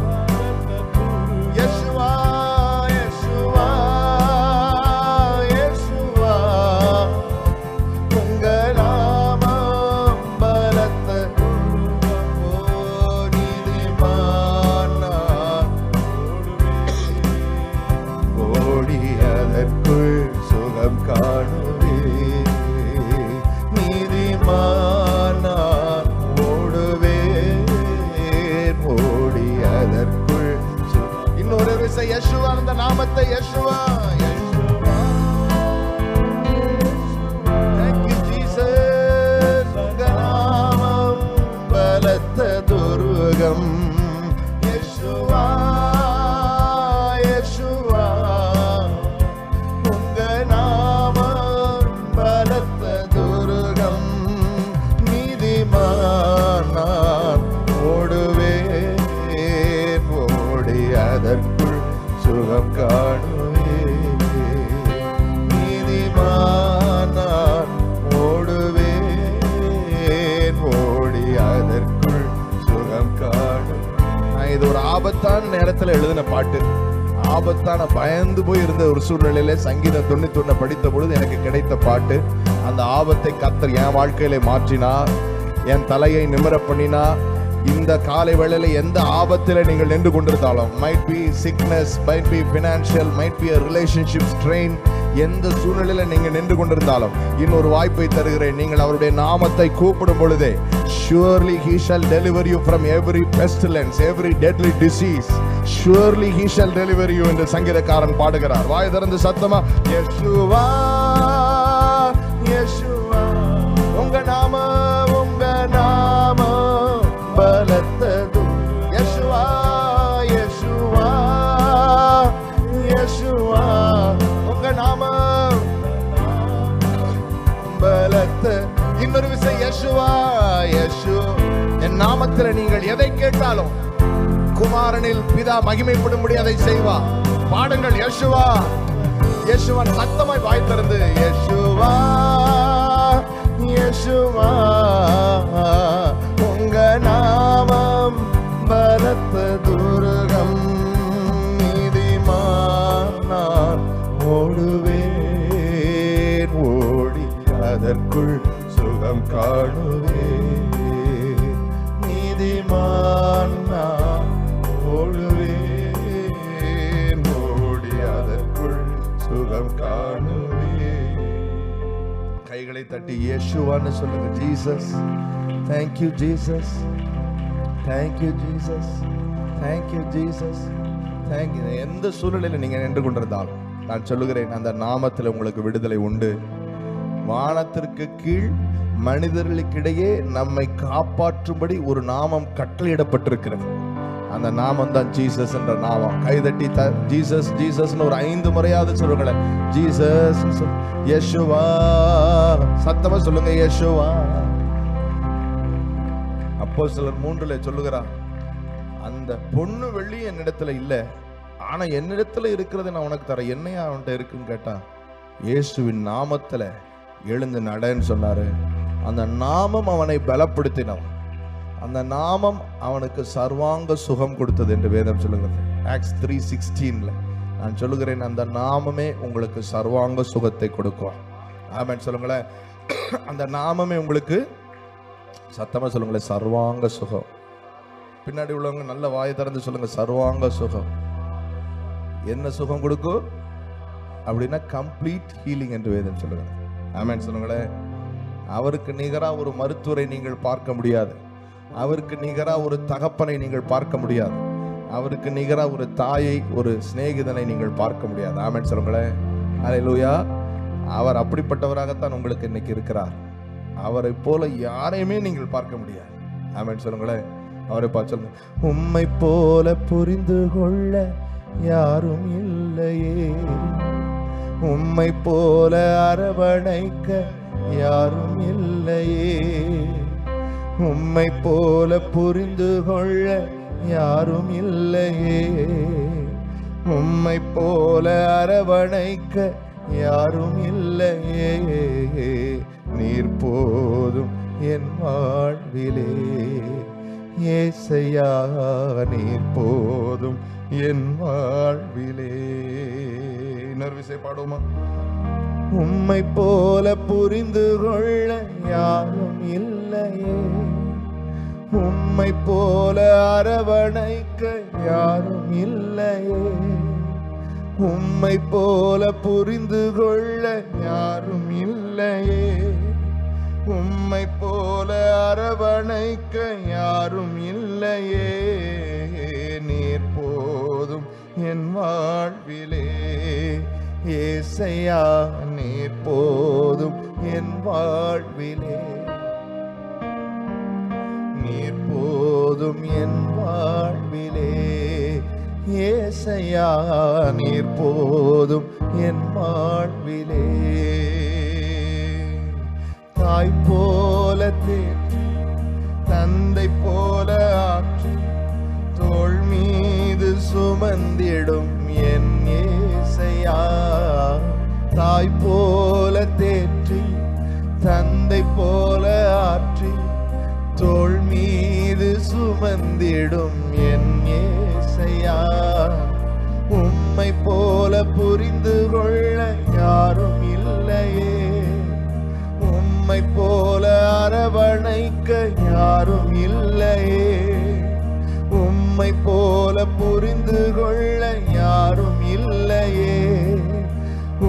யேசுவா யேசுவா யேசுவா உங்க நாமம் பலத்த. நீதிமான் நான் ஓடி அதற்குள் சுகம் காணுவேன். நீதிமான் நான் ஓடுவேன், ஓடி அதற்குள். இன்னொரு விசை யேசுவா அந்த நாமத்தை. Yeshua Yeshua. Thank you Jesus. உங்க நாமம் பலத்த துர்கம். யேசுவா யேசுவா உங்க நாமம் பலத்த துர்கம். நீதிமான் நான் ஓடுவேன், ஓடி அதற்குள் சுகம் காணுவேன். நீதிமான் நான் ஓடுவேன், ஓடி அதற்குள் சுகம் காணு. இது ஒரு ஆபத்தான நேரத்தில் எழுதின பாட்டு. ஆபத்தான பயந்து போய் இருந்த ஒரு சூழ்நிலையில சங்கீதம் 91 படித்த பொழுது எனக்கு கிடைத்த பாட்டு. அந்த ஆபத்தை கர்த்தர் என் வாழ்க்கையில மாற்றினார், என் தலையை நிமிர பண்ணினா. இந்த காலை வேளையில எந்த ஆபத்தில் நீங்கள் நின்று கொண்டிருந்தாலும், might be sickness, might be financial, might be a relationship strain, எந்த சூழ்நிலையில நீங்க நின்று கொண்டிருந்தாலும் இன்னொரு வாய்ப்பை தருகிறேன். நீங்கள் அவருடைய நாமத்தை கூப்பிடும் பொழுதே surely he shall deliver you from every pestilence, every deadly disease. surely he shall deliver you என்று சங்கீதக்காரன் பாடுகிறார். வாய் திறந்து சத்தமா யேசுவா யேசுவா உங்க நாமம் பலத்தது. யேசுவா யேசுவா யேசுவா உங்க நாமம் பலத்த. இன்னொரு விசை யேசுவா யேசு. என் நாமத்தில் நீங்கள் எதை கேட்டாலும் குமாரனில் பிதா மகிமைப்படும்படி அதை செய்வா. பாடுங்கள் யேசுவா யேசுவான் சத்தமாய் வாய் திறந்து யேசுவா யேசுவா உங்க நாமம் பலத்த துர்கம். நீதிமான் நான் ஓடுவேன், ஓடி அதற்குள் சுகம் காணுவேன். நீதிமான் நான் ஓடுவேன், ஓடி அதற்குள் சுகம் காணுவேன். கைகளை தட்டி இயேசுவான்னு சொல்லுங்க. Jesus, thank you Jesus, thank you Jesus, thank you Jesus, thank you. எந்த சூழ்நிலையில் நீங்க நின்று கொண்டிருந்தாலும் நான் சொல்லுகிறேன், அந்த நாமத்தில் உங்களுக்கு விடுதலை உண்டு. வானத்திற்கு கீழ் மனிதர்களுக்கிடையே நம்மை காப்பாற்றும்படி ஒரு நாமம் கட்டளையிடப்பட்டிருக்கிறது. அந்த நாமம் தான் ஜீசஸ் என்ற நாமம். கைதட்டி ஜீசஸ் ஜீசஸ்னு ஒரு 5 முறையாவது சொல்லுங்களேன். ஜீசஸ், யேசுவா, சத்தமா சொல்லுங்க யேசுவா. அப்போஸ்தலர் 3 சொல்லுகிறார், அந்த பொண்ணு வெள்ளி என்னிடத்துல இல்ல, ஆனா என்னிடத்துல இருக்கிறத நான் உனக்கு தரேன். என்னையா அவன்கிட்ட இருக்குன்னு கேட்டா, இயேசுவின் நாமத்துல எழுந்து நடன்னு சொன்னாரு. அந்த நாமம் அவனை பலப்படுத்தினவன். அந்த நாமம் அவனுக்கு சர்வாங்க சுகம் கொடுத்தது என்று வேதம் சொல்லுகிறது. ஆக்ட்ஸ் 3:16 நான் சொல்லுகிறேன், அந்த நாமமே உங்களுக்கு சர்வாங்க சுகத்தை கொடுக்கும். ஆமென் சொல்லுங்களேன். அந்த நாமமே உங்களுக்கு, சத்தமா சொல்லுங்களேன், சர்வாங்க சுகம். பின்னாடி உள்ளவங்க நல்ல வாயை திறந்து சொல்லுங்க, சர்வாங்க சுகம். என்ன சுகம் கொடுக்கும் அப்படின்னா கம்ப்ளீட் ஹீலிங் என்று வேதம் சொல்லுங்க. ஆமென் சொல்லுங்களேன். அவருக்கு நிகரா ஒரு மருத்துவரை நீங்கள் பார்க்க முடியாது. அவருக்கு நிகரா ஒரு தகப்பனை நீங்கள் பார்க்க முடியாது. அவருக்கு நிகரா ஒரு தாயை, ஒரு சிநேகிதனை நீங்கள் பார்க்க முடியாது. ஆமென் சொல்லுங்களேன். அல்லேலூயா. அவர் அப்படிப்பட்டவராகத்தான் உங்களுக்கு இன்னைக்கு இருக்கிறார். அவரை போல யாரையுமே நீங்கள் பார்க்க முடியாது. ஆமென் சொல்லுங்களேன். அவரை பார்த்து சொல்லுங்க, உம்மை போல புரிந்து கொள்ள யாரும் இல்லையே, உம்மை போல அரவணைக்க யாரும் இல்லையே, உம்மை போல புரிந்து கொள்ள யாரும் இல்லையே, உம்மை போல அரவணைக்க யாரும் இல்லையே, நீர் போதும் என் வாழ்விலே ஏசையா, நீர் போதும் என் வாழ்விலே. இன்னொரு விஷயம் பாடுவோமா? உம்மை போல புரிந்து கொள்ள யாரும் இல்லையே, உம்மை போல அரவணைக்க யாரும் இல்லையே, உம்மை போல புரிந்து கொள்ள யாரும் இல்லையே, உம்மை போல அரவணைக்க யாரும் இல்லையே, நீர் போதும் என் வாழ்விலே ஏசையா, நீர் போதும் என் வாழ்விலே, நீர் போதும் என் வாழ்விலே ஏசையா, நீர் போதும் என் வாழ்விலே. தாய் போல தேற்றி தந்தை போல ஆற்றி தோள் மீது சுமந்திடும் என் ஏசையா, தாய் போல தேற்றி தந்தை போல ஆற்றி தோள் மீது சுமந்திடும் என் ஏசையா, உம்மை போல புரிந்து கொள்ள யாரும் இல்லையே, உம்மை போல அரவணைக்க யாரும் இல்லையே, உம்மை போல புரிந்து கொள்ள யாரும் இல்லையே,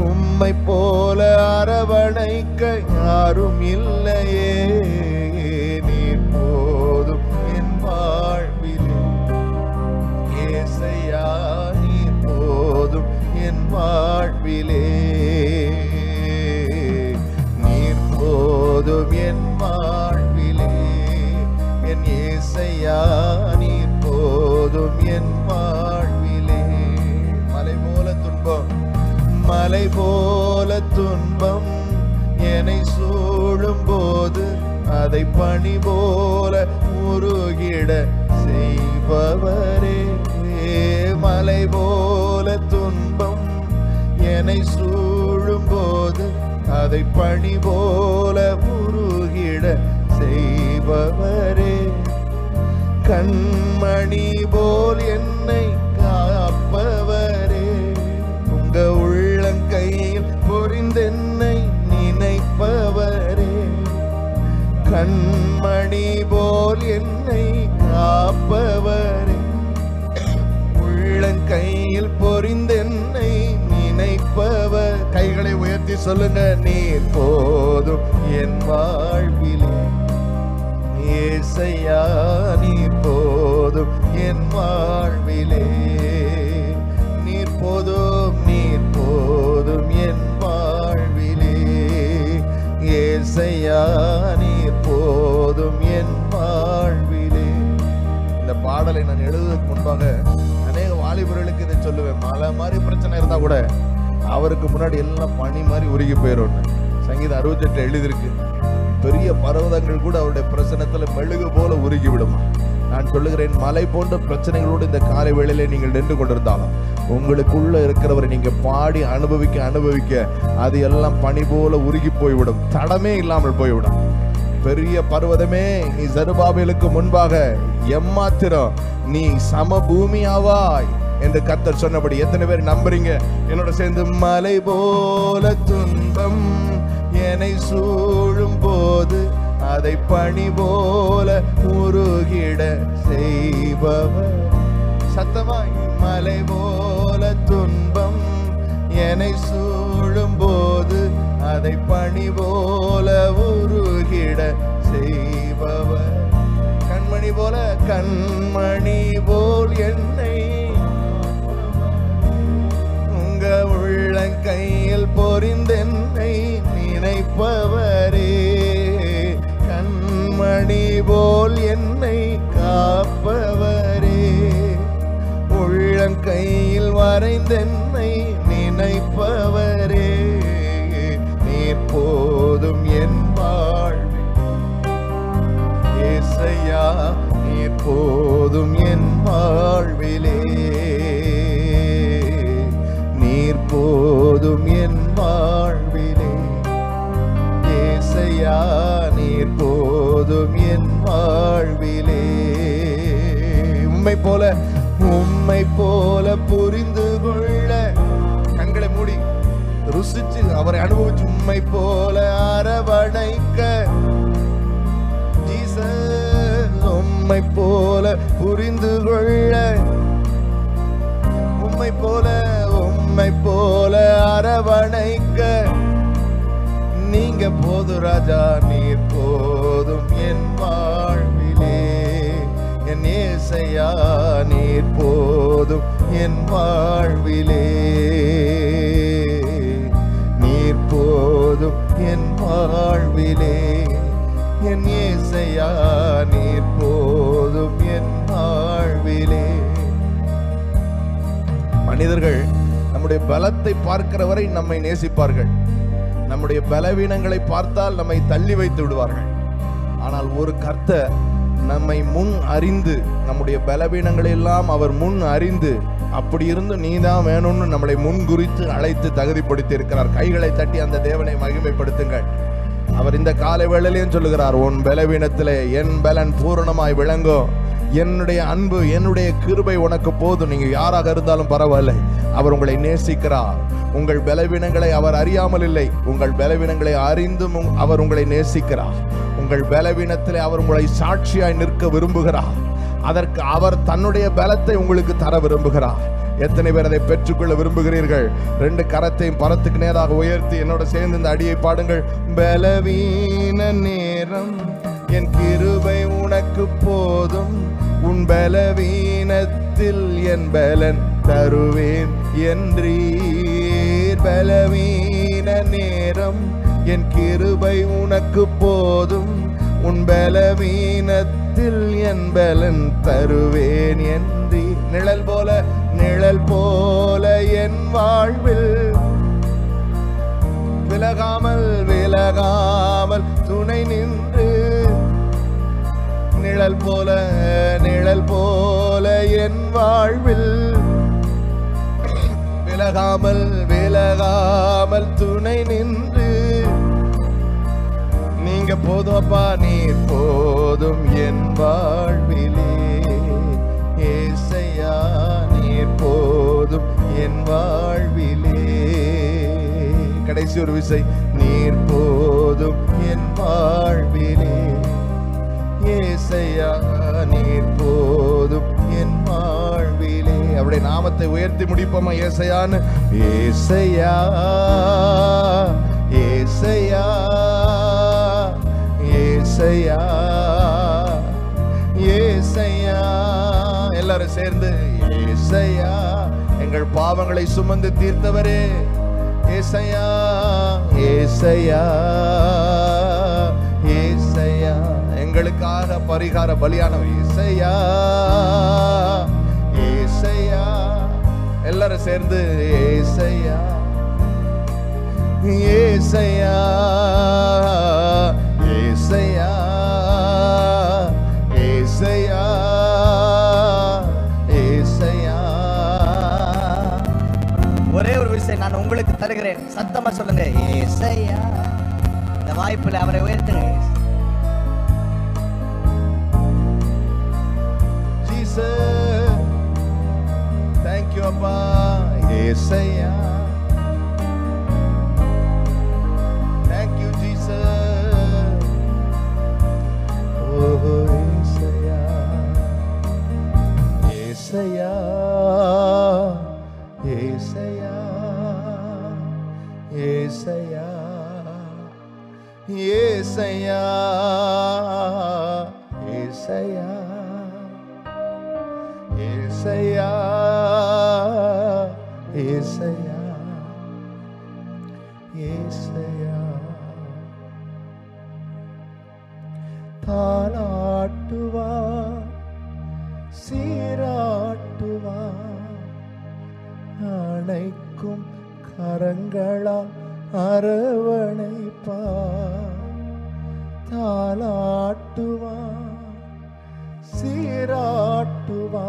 உம்மை போல அரவணைக்க யாரும் இல்லையே, நீர் போதும் என் வாழ்விலே ஏசையா, நீர் போதும் என் வாழ்விலே, நீர் போதும் என் வாழ்விலே என் ஏசையா, நீர் போதும் என் வாழ்விலே. மலை போல துன்பம், மலை போல துன்பம் என்னை சூழும் போது அதை பனி போல உருகிட செய்பவரே, மலை போல துன்பம் என்னை சூழும் போது அதை பனி போல உருகிட செய்பவரே, கண்மணி போல் என்னை காப்பவரே, உங்க உள்ளங்கையில் பொறிந்தென்னை நினைப்பவரே, கண்மணி போல் என்னை காப்பவரே, உள்ளங்கையில் பொறிந்தென்னை நினைப்பவர். கைகளை உயர்த்தி சொல்லுங்க, நீர் போதும் என் வாழ்விலே ஏசையா, நீர் போதும் என் வாழ்விலே, நீர் போதும், நீர் போதும் என் வாழ்விலே ஏசையா, நீர் போதும் என் வாழ்விலே. இந்த பாடலை நான் எழுதுவதற்கு முன்பாக அநேக வாலிபர்களுக்கு இதை சொல்லுவேன். மலை மாதிரி பிரச்சனை இருந்தா கூட அவருக்கு முன்னாடி எல்லாம் பனி மாதிரி உருகி போயிடும். சங்கீதம் 68 எழுதியிருக்கு, பெரிய பர்வதங்கள் கூட அவருடைய பிரச்சனத்துல மெழுகு போல உருகி விடுமா. நான் சொல்லுகிறேன், மலை போன்ற பிரச்சனைகளோடு இந்த காலை வேளையிலே நீங்கள் நின்று கொண்டிருந்தாலும் உங்களுக்குள்ள இருக்கிறவரை நீங்க பாடி அனுபவிக்க அனுபவிக்க அது எல்லாம் பனி போல உருகி போய்விடும், தடமே இல்லாமல் போய்விடும். பெரிய பர்வதமே நீ ஜெருபாபேலுக்கு முன்பாக எம்மாத்திரம், நீ சமபூமியாவாய் என்று கர்த்தர் சொன்னபடி எத்தனை பேர் நம்புறீங்க? என்னோட சேர்ந்து மலை போல துன்பம் என்னை சூழும் போது அதை பனி போல உருகிட செய்பவர். சத்தமாய் மலை போல துன்பம் என்னை சூழும் போது அதை பனி போல உருகிட செய்பவர். கண்மணி போல கண்மணி போல் என்னை உங்க உள்ளங்கையில் பொறிந்தென்னை நினைப்பவரே. கண்மணி போல் என்னை காப்பவரே, உள்ளங்கையில் வரைந்தென்னை நினைப்பவரே. நீர் போதும் என் வாழ்வில் ஏசையா, நீர் போதும் என் வாழ்விலே, நீர் போதும் என் வாழ்விலே ஏசையா, நீர் போதும் என் வாழ்விலே. உம்மை போல புரிந்து கொள்ள, கண்களை மூடி ருசிச்சு அவரை அனுபவிச்சு, உம்மை போல அரவணைக்க ஜீசஸ், உம்மை போல புரிந்து கொள்ள, உம்மை போல அரவணைக்க நீங்க போது ராஜா, நீர் போதும் என் வாழ்விலே. என் ஏசையா, நீர் போதும் என் வாழ்விலே, நீர் போதும் என் வாழ்விலே. என் ஏசையா, நீர் போதும் என் வாழ்விலே. மனிதர்கள் நம்முடைய பலத்தை பார்க்கிற வரை நம்மை நேசிப்பார்கள், நம்முடைய பலவீனங்களை பார்த்தால் நம்மை தள்ளி வைத்து விடுவார்கள். ஆனால் ஒரு கர்த்தர் நம்மை முன் அறிந்து, நம்முடைய பலவீனங்களை எல்லாம் அவர் முன் அறிந்து, அப்படி இருந்து நீதான் வேணும்னு நம்மளை முன் குறித்து அழைத்து தகுதிப்படுத்தி இருக்கிறார். கைகளை தட்டி அந்த தேவனை மகிமைப்படுத்துங்கள். அவர் இந்த காலை வேளையிலும் சொல்லுகிறார், உன் பலவீனத்திலே என் பலன் பூரணமாய் விளங்கும். என்னுடைய அன்பு, என்னுடைய கிருபை உனக்கு போதும். நீங்க யாராக இருந்தாலும் பரவாயில்லை, அவர் உங்களை நேசிக்கிறார். உங்கள் பலவீனங்களை அவர் அறியாமல் இல்லை, உங்கள் பலவீனங்களை அறிந்தும் அவர் உங்களை நேசிக்கிறார். உங்கள் பலவீனத்திலே அவர் உங்களை சாட்சியாய் நிற்க விரும்புகிறார். அதற்கு அவர் தன்னுடைய பலத்தை உங்களுக்கு தர விரும்புகிறார். எத்தனை பேர் அதை பெற்றுக்கொள்ள விரும்புகிறீர்கள்? 2 கரத்தையும் பரத்துக்கு நேராக உயர்த்தி என்னோட சேர்ந்து இந்த அடியை பாடுங்கள். பலவீன நேரம் என் கிருபை உனக்கு போதும், உன் பலவீனத்தில் என் பலன் தருவேன் என்றீர். பலவீன நேரம் என் கிருபை உனக்கு போதும், உன் பலவீனத்தில் என் பலன் தருவேன் என்றீர். நிழல் போல என் வாழ்வில் விலகாமல் துணை நின்று, நிழல் போல என் வாழ்வில் விலகாமல் துணை நின்று, நீங்க போதும் அப்பா, நீர் போதும் என் வாழ்விலே. ஏசையா, நீர் போதும் என் வாழ்விலே. கடைசி ஒரு விசை, நீர் போதும் என் வாழ்விலே. ஏசையா, நீர் போதும் என் வாழ்விலே. அவருடைய நாமத்தை உயர்த்தி முடிப்போமா? ஏசையான்னு. ஏசையா, ஏசையா, ஏசையா, ஏசையா. எல்லாரும் சேர்ந்து ஏசையா, எங்கள் பாவங்களை சுமந்து தீர்த்தவரே. ஏசையா, ஏசையா, ஏசையா, எங்களுக்காக பரிகார பலியானவர். ஏசையா, ஏசையா. எல்லாரும் சேர்ந்து ஏசையா, ஏசையா, ஏசையா, ஏசையா, ஏசையா. நான் உங்களுக்கு தருகிறேன். சத்தமா சொல்லுங்க, ஏசையா. இந்த வாய்ப்புல அவரை உயர்த்துங்க. Jesus, thank you அப்பா. ஏசையா, thank you Jesus. Oh ஏசையா, ஏசையா, ஏசையா, ஏசையா, ஏசையா, ஏசையா, ஏசையா, ஏசையா, ஏசையா. தாலாட்டுவா, சீராட்டுவா, அணைக்கும் கரங்களா அரவணைப்பா. தாலாட்டுவா, சீராட்டுவா,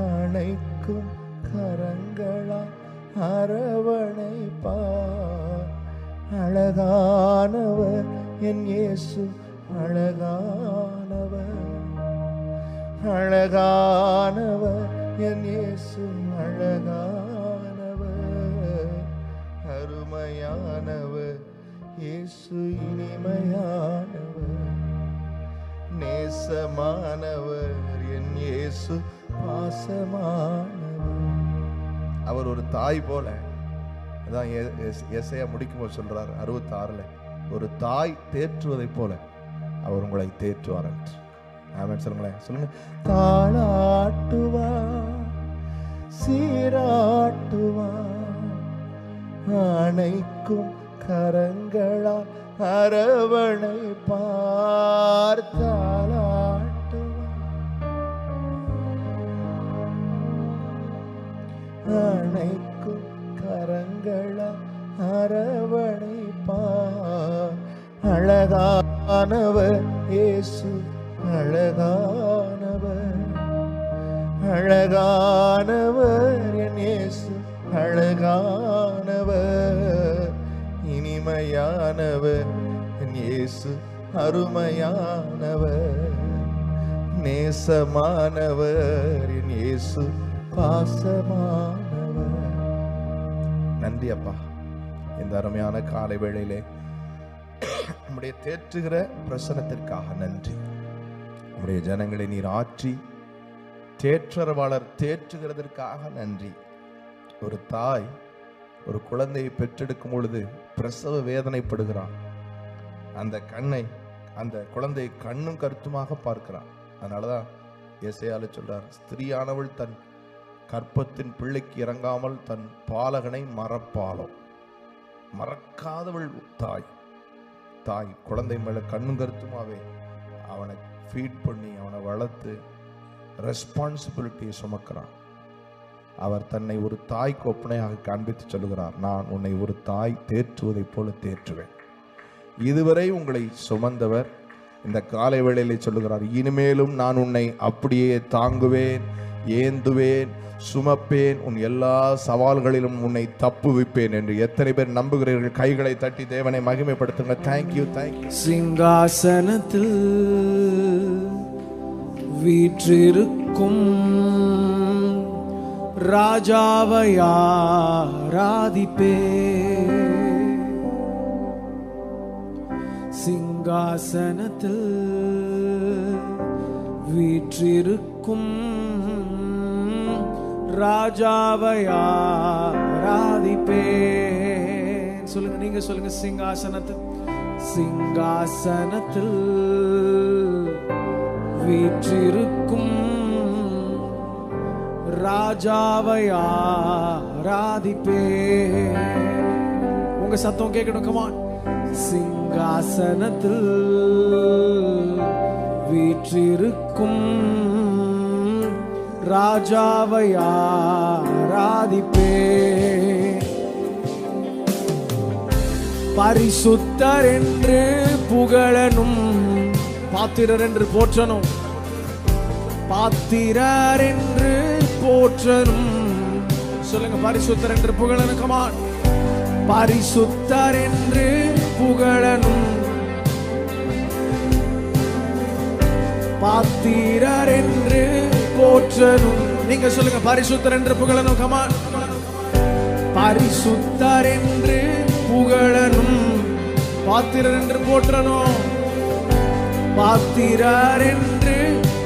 அணைக்கும் கரங்களா அரவணைப்பா. அழகானவர் என் இயேசு, அழகானவர், அழகானவர் என் இயேசு, அழகானவர், அருமையானவர் இயேசு, இனிமையானவர், நேசமானவர் என் இயேசு, பாசமானவர். அவர் ஒரு தாய் போல. அதான் எசையா முடிக்கும்போது சொல்றாரு 66ல, ஒரு தாய் தேற்றுவதை போல அவர் உங்களை தேற்றுவார் என்று. ஆமென் சொல்லுங்களேன். சொல்லுங்க. தாளாட்டுவா, சீராட்டுவா, அணைக்கும் கரங்களா அரவணைப்பார். தாளாட்டுவா, அணைக்கும் கரங்களா அரவணைப்பார். அழகானவர் இயேசு, அழகானவர், அழகானவர் என் இயேசு, அழகானவர், இனிமையானவர் என் இயேசு, அருமையானவர், நேசமானவர் என் இயேசு, பாசமானவர். நன்றி அப்பா, இந்த அருமையான காலை வேளையிலே நம்முடைய தேற்றுகிற பிரசனத்திற்காக நன்றி. நம்முடைய ஜனங்களை நீர் ஆற்றி தேற்றரவாளர் தேற்றுகிறதற்காக நன்றி. ஒரு தாய் ஒரு குழந்தையை பெற்றெடுக்கும் பொழுது பிரசவ வேதனைப்படுகிறான். அந்த குழந்தையை கண்ணும் கருத்துமாக பார்க்கிறான். அதனாலதான் ஏசாயால சொல்றார், ஸ்திரீயானவள் தன் கற்பத்தின் பிள்ளைக்கு இறங்காமல் தன் பாலகனை மறப்பாளோ. மறக்காதவள் தாய். தாய் குழந்தை மேல கண்ணும் கருத்துமாவே அவனை ஃபீட் பண்ணி அவனை வளர்த்து ரெஸ்பான்சிபிலிட்டியை சுமக்கிறான். அவர் தன்னை ஒரு தாய்க்கு ஒப்பனையாக காண்பித்து சொல்லுகிறார், நான் உன்னை ஒரு தாய் தேற்றுவதை போல தேற்றுவேன். இதுவரை உங்களை சுமந்தவர் இந்த காலை வேளையிலே சொல்லுகிறார், இனிமேலும் நான் உன்னை அப்படியே தாங்குவேன், ஏந்துவேன், சுமப்பேன், உன் எல்லா சவால்களிலும் உன்னை தப்புவிப்பேன் என்று. எத்தனை பேர் நம்புகிறீர்கள்? கைகளை தட்டி தேவனை மகிமைப்படுத்துங்க. Thank you, thank you. சிங்காசனத்தில் வீற்றிருக்கும் ராஜாவை ஆராதிப்பே. சிங்காசனத்தில் வீற்றிருக்கும் ராஜாவை ஆராதிப்பேன். சொல்லுங்க, நீங்க சொல்லுங்க. சிங்காசனத்தில், சிங்காசனத்தில் வீற்றிருக்கும் ராஜாவை ஆராதிப்பேன். உங்க சத்தம் கேட்கணும். கமான். சிங்காசனத்தில் வீற்றிருக்கும் ராஜாவை ஆராதிப்பேன். பரிசுத்தர் என்று புகழனும், பாத்திரர் என்று போற்றணும், பாத்திரர் என்று போற்றனும். சொல்லுங்க, பரிசுத்தர் என்று புகழணும். கமான். பரிசுத்தர் என்று புகழணும், பாத்திரர் என்று போற்றணும். நீங்க சொல்லுங்க, பரிசுத்தர் என்று புகழணும். கமான். பரிசுத்தர் என்று புகழணும், பாத்திரர் என்று போற்றணும், பாத்திரர் என்று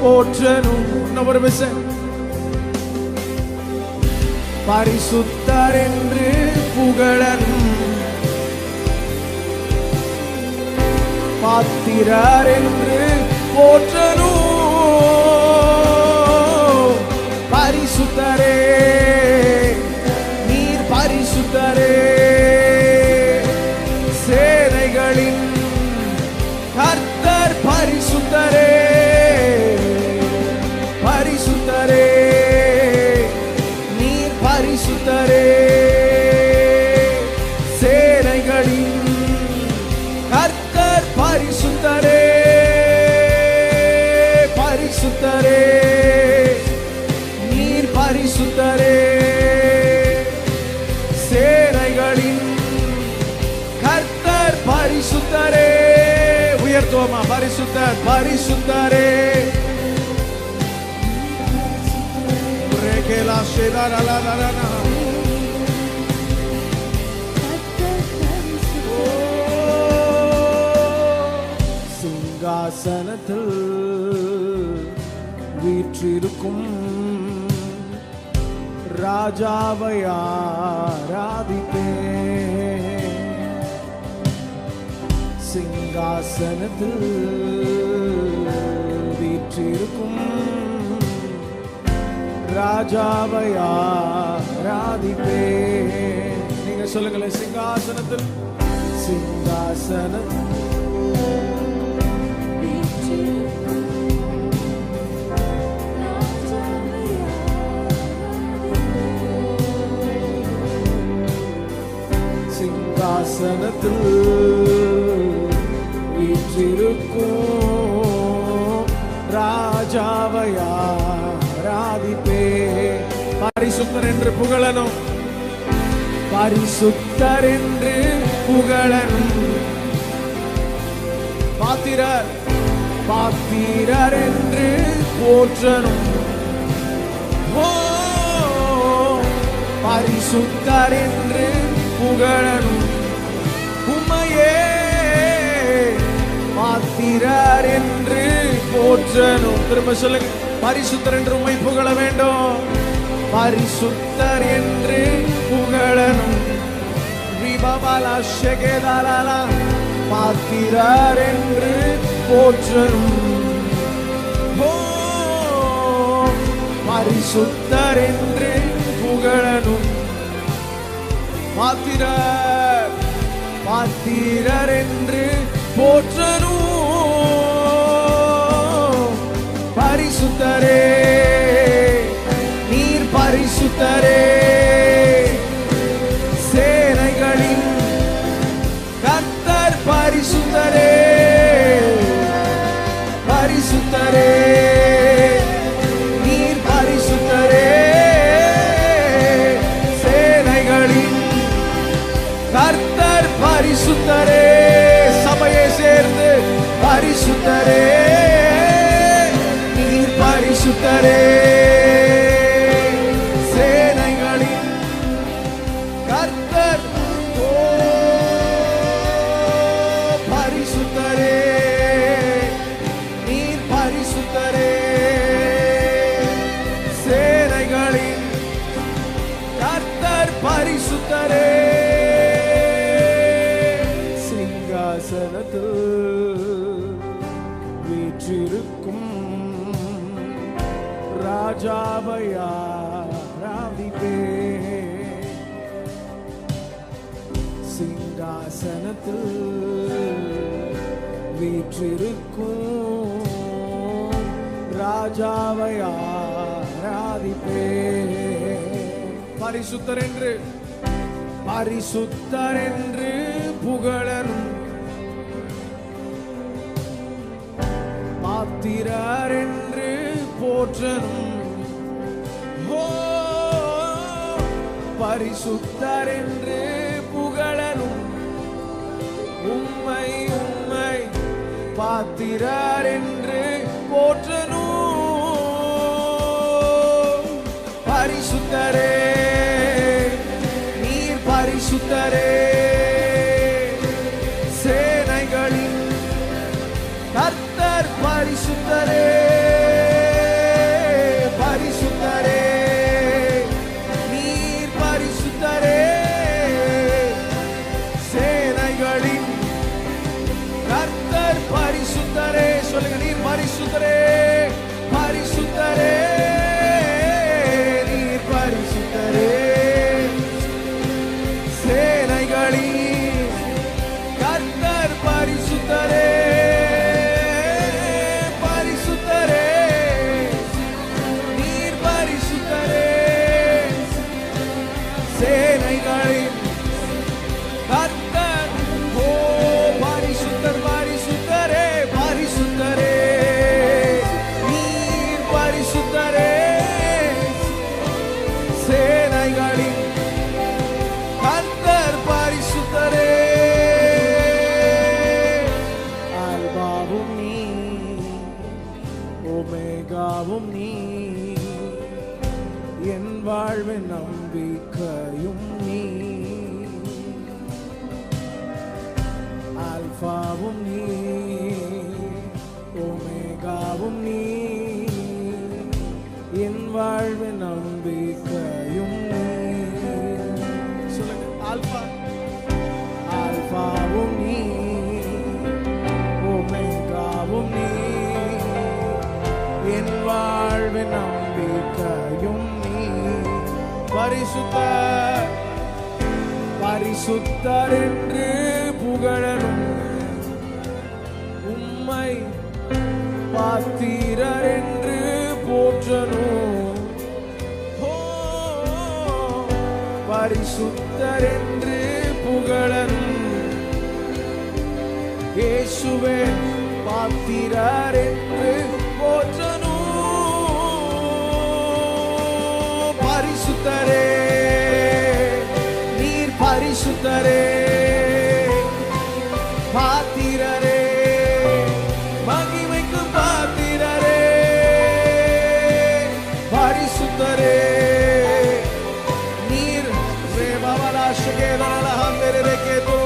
போற்றணும். இன்னொரு விஷயம், பரிசுத்தர் என்று புகழணும், பாத்திரர் என்று போற்றணும். பரிசுத்தரே, நீர் பரிசுத்தரே, சேனைகளின் கர்த்தர் பரிசுத்தரே, பரிசுத்தரே, நீர் பரிசுத்தரே, சேனைகளின் கர்த்தர் பரிசுத்தரே, பரிசுத்தரே, நீர் பரிசுத்தரே, சேனைகளின் கர்த்தர் பரிசுத்தரே. உயர்த்துவோமா, பரிசுத்தர், பரிசுத்தரே. சிங்காசனத்தில் வீற்றிருக்கும் ராஜாவை ஆராதிப்பேன். சிங்காசனத்தில் வீற்றிருக்கும் ராஜாவை ஆராதிப்பேன். நீங்க சொல்லுங்களேன், சிங்காசனத்தில், சிங்காசனத்தில் சிங்காசனத்தில் வீற்றிருக்கும் ராஜாவை ஆராதிப்பே. பரிசுத்தர் என்று புகழணும், பரிசுத்தர் என்று புகழணும், பாத்திரர், பாத்திரர் என்று போற்றணும். ஓ, பரிசுத்தர் என்று புகழணும், உம்மையே பாத்திரர் என்று போற்றணும். திரும்ப சொல்லுங்க, பரிசுத்தர் என்று உம்மை புகழ வேண்டும், பரிசுத்தர் என்று புகழணும். பாத்திரர் என்று போற்றணும். ஓ, பரிசுத்தர் என்று புகழணும், பாத்திரர், பாத்திரர் என்று போற்றணும். பரிசுத்தரே, நீர் பரிசுத்தரே, சேனைகளின் கர்த்தர் பரிசுத்தரே, பரிசுத்தரே, நீர் பரிசுத்தரே, சேனைகளின் கர்த்தர் பரிசுத்தரே. சபையை சேர்ந்து பரிசுத்தரே, நீர் பரிசுத்தரே, சேனைகளின் கர்த்தர் பரிசுத்தரே, நீர் பரிசுத்தரே, சேனைகளின் கர்த்தர் பரிசுத்தரே. சிங்காசனத்தில் வீற்றிருக்கும் ராஜாவை ஆராதிப்பேன். சிங்காசனத்தில் வீற்றிருக்கும் ராஜாவை ஆராதிப்பேன். பரிசுத்தர் என்று, பரிசுத்தர் என்று புகழனும், பாத்திரர் என்று போற்றனும். ஓ, பரிசுத்தர் என்று புகழனும் உம்மை உம்மை பாத்திரர் என்று போற்றனும். பரிசுத்தரே நீர் பரிசுத்தரே, சேனைகளின் கர்த்தர் பரிசுத்தரே. பரிசுத்தரே நீர் பரிசுத்தரே, சேனைகளின் கர்த்தர் பரிசுத்தரே. சொல்லுங்க, நீர் பரிசுத்தரே பரிசுத்தரே நீர் பரிசுத்தரே, சேனைகளின் கர்த்தர் பரிசுத்தரே. பரிசுத்தரே நீர் பரிசுத்தரே, சேனைகளின் கர்த்தர். ஓ பரிசுத்தர் பரிசுத்தரே பரிசுத்தரே நீர் பரிசுத்தரே, சேனைகளின் கர்த்தர் பரிசுத்தரே. அல்பாவும் நீ ஒமேகாவும் நீ, என் வாழ்வின் நம்பிக்கையும் நீ. அல்பாவும் நீ ஒமேகாவும் நீ, என் வாழ்வின் நம்பிக்கையும் நீ. சொல்லுங்க, ஆல்பா ஆல்பாவும் நீ ஒமேகாவும் நீ, என் வாழ்வின் நம்பிக்கையும் நீ. பரிசுத்தர் பரிசுத்தர் என்று புகழனும் உம்மை பாத்திரர் என்று போற்றனும். ஓ பரிசுத்தர் என்று புகழனும் இயேசுவே பாத்திரர் என்று போற்றனும். பரிசுத்தரே நீர் பரிசுத்தரே, பாத்திரரே மகிமைக்கு பாத்திரரே. பரிசுத்தரே நீர் ரேபவலாஷகேதரலஹந்தரேகேதோ,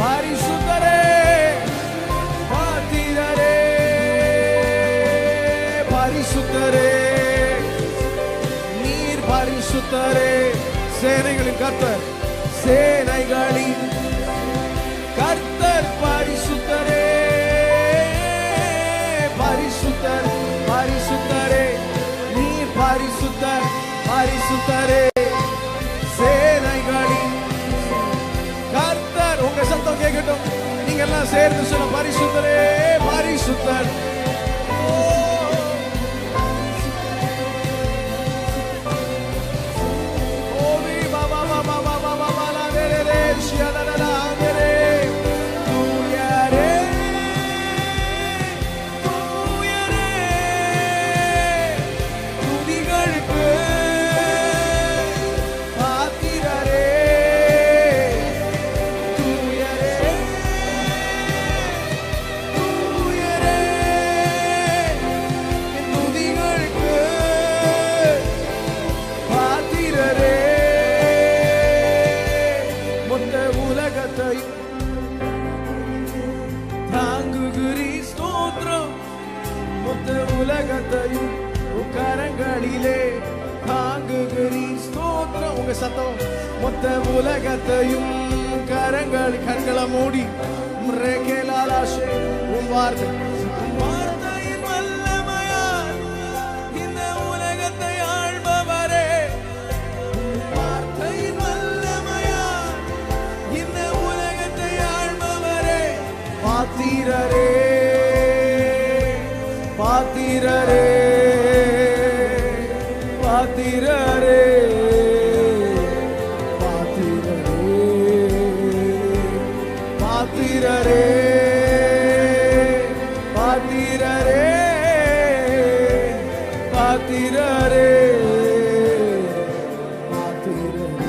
பரிசுத்தரே பாத்திரரே. பரிசுத்தரே நீர் பரிசுத்தரே, சேனைகளின் கர்த்தர் சேனைகளின் கர்த்தர் பரிசுத்தரே. பரிசுத்தர் பரிசுத்தரே நீர் பரிசுத்தர் பரிசுத்தரே, சேனைகளின் கர்த்தர். உங்க சத்தம் கேட்கட்டும், நீங்க எல்லாம் சேர்ந்து சொல்ல, பரிசுத்தரே பரிசுத்தர். உலகத்தையும் கரங்களிலே தாங்குகிறீர் ஸ்தோத்திரம். உங்க சத்தம், மொத்த உலகத்தையும் கரங்களை மூடி ரேகேலாலாஷே உம் வார்த்தை வார்த்தையின் வல்லமையால் இந்த உலகத்தை ஆள்பவரே. வார்த்தையின் வல்லமையால் இந்த உலகத்தை ஆள்பவரே. பாத்திரரே பாத்திரரே பாத்திரரே பாத்திரரே பாத்திரரே பாத்திரரே பாத்திரரே பாத்திரரே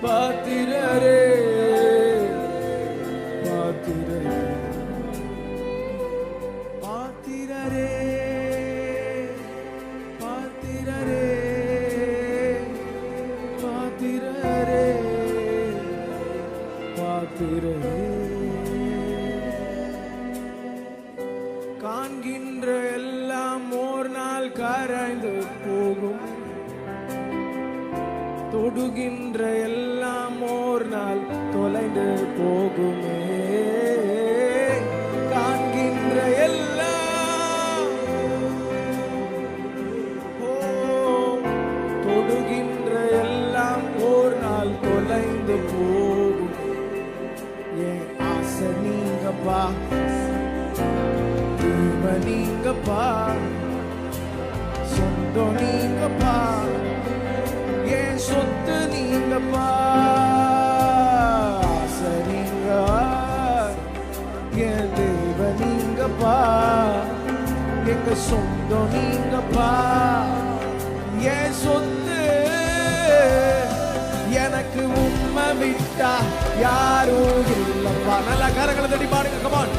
பாத்திரரே பாத்திரரே பாத்திரரே பாத்திரரே பாத்திரரே பாத்திரரே காண்கின்ற எல்லாம் ஓர் நாள் கரைந்து போகும், தொடுகின்ற எல்லாம் ஓர் நாள் தொலைந்து போகுமே. காண்கின்ற எல்லாம் தொடுகின்ற எல்லாம் ஓர் நாள் தொலைந்து போகும். என் ஆசை நீங்கப்பா, தீமை நீங்கப்பா, சொந்தம் நீங்கப்பா, என் சொத்து நீங்கப்பா, ஆசை நீங்க, என் தெய்வ நீங்கப்பா, எங்க சொந்தம் நீங்கப்பா, என் சொத்து. எனக்கு உண்மை விட்டா யாரும் இல்லப்பா. நல்லா கரங்களை தட்டி பாடுங்க, கமான்.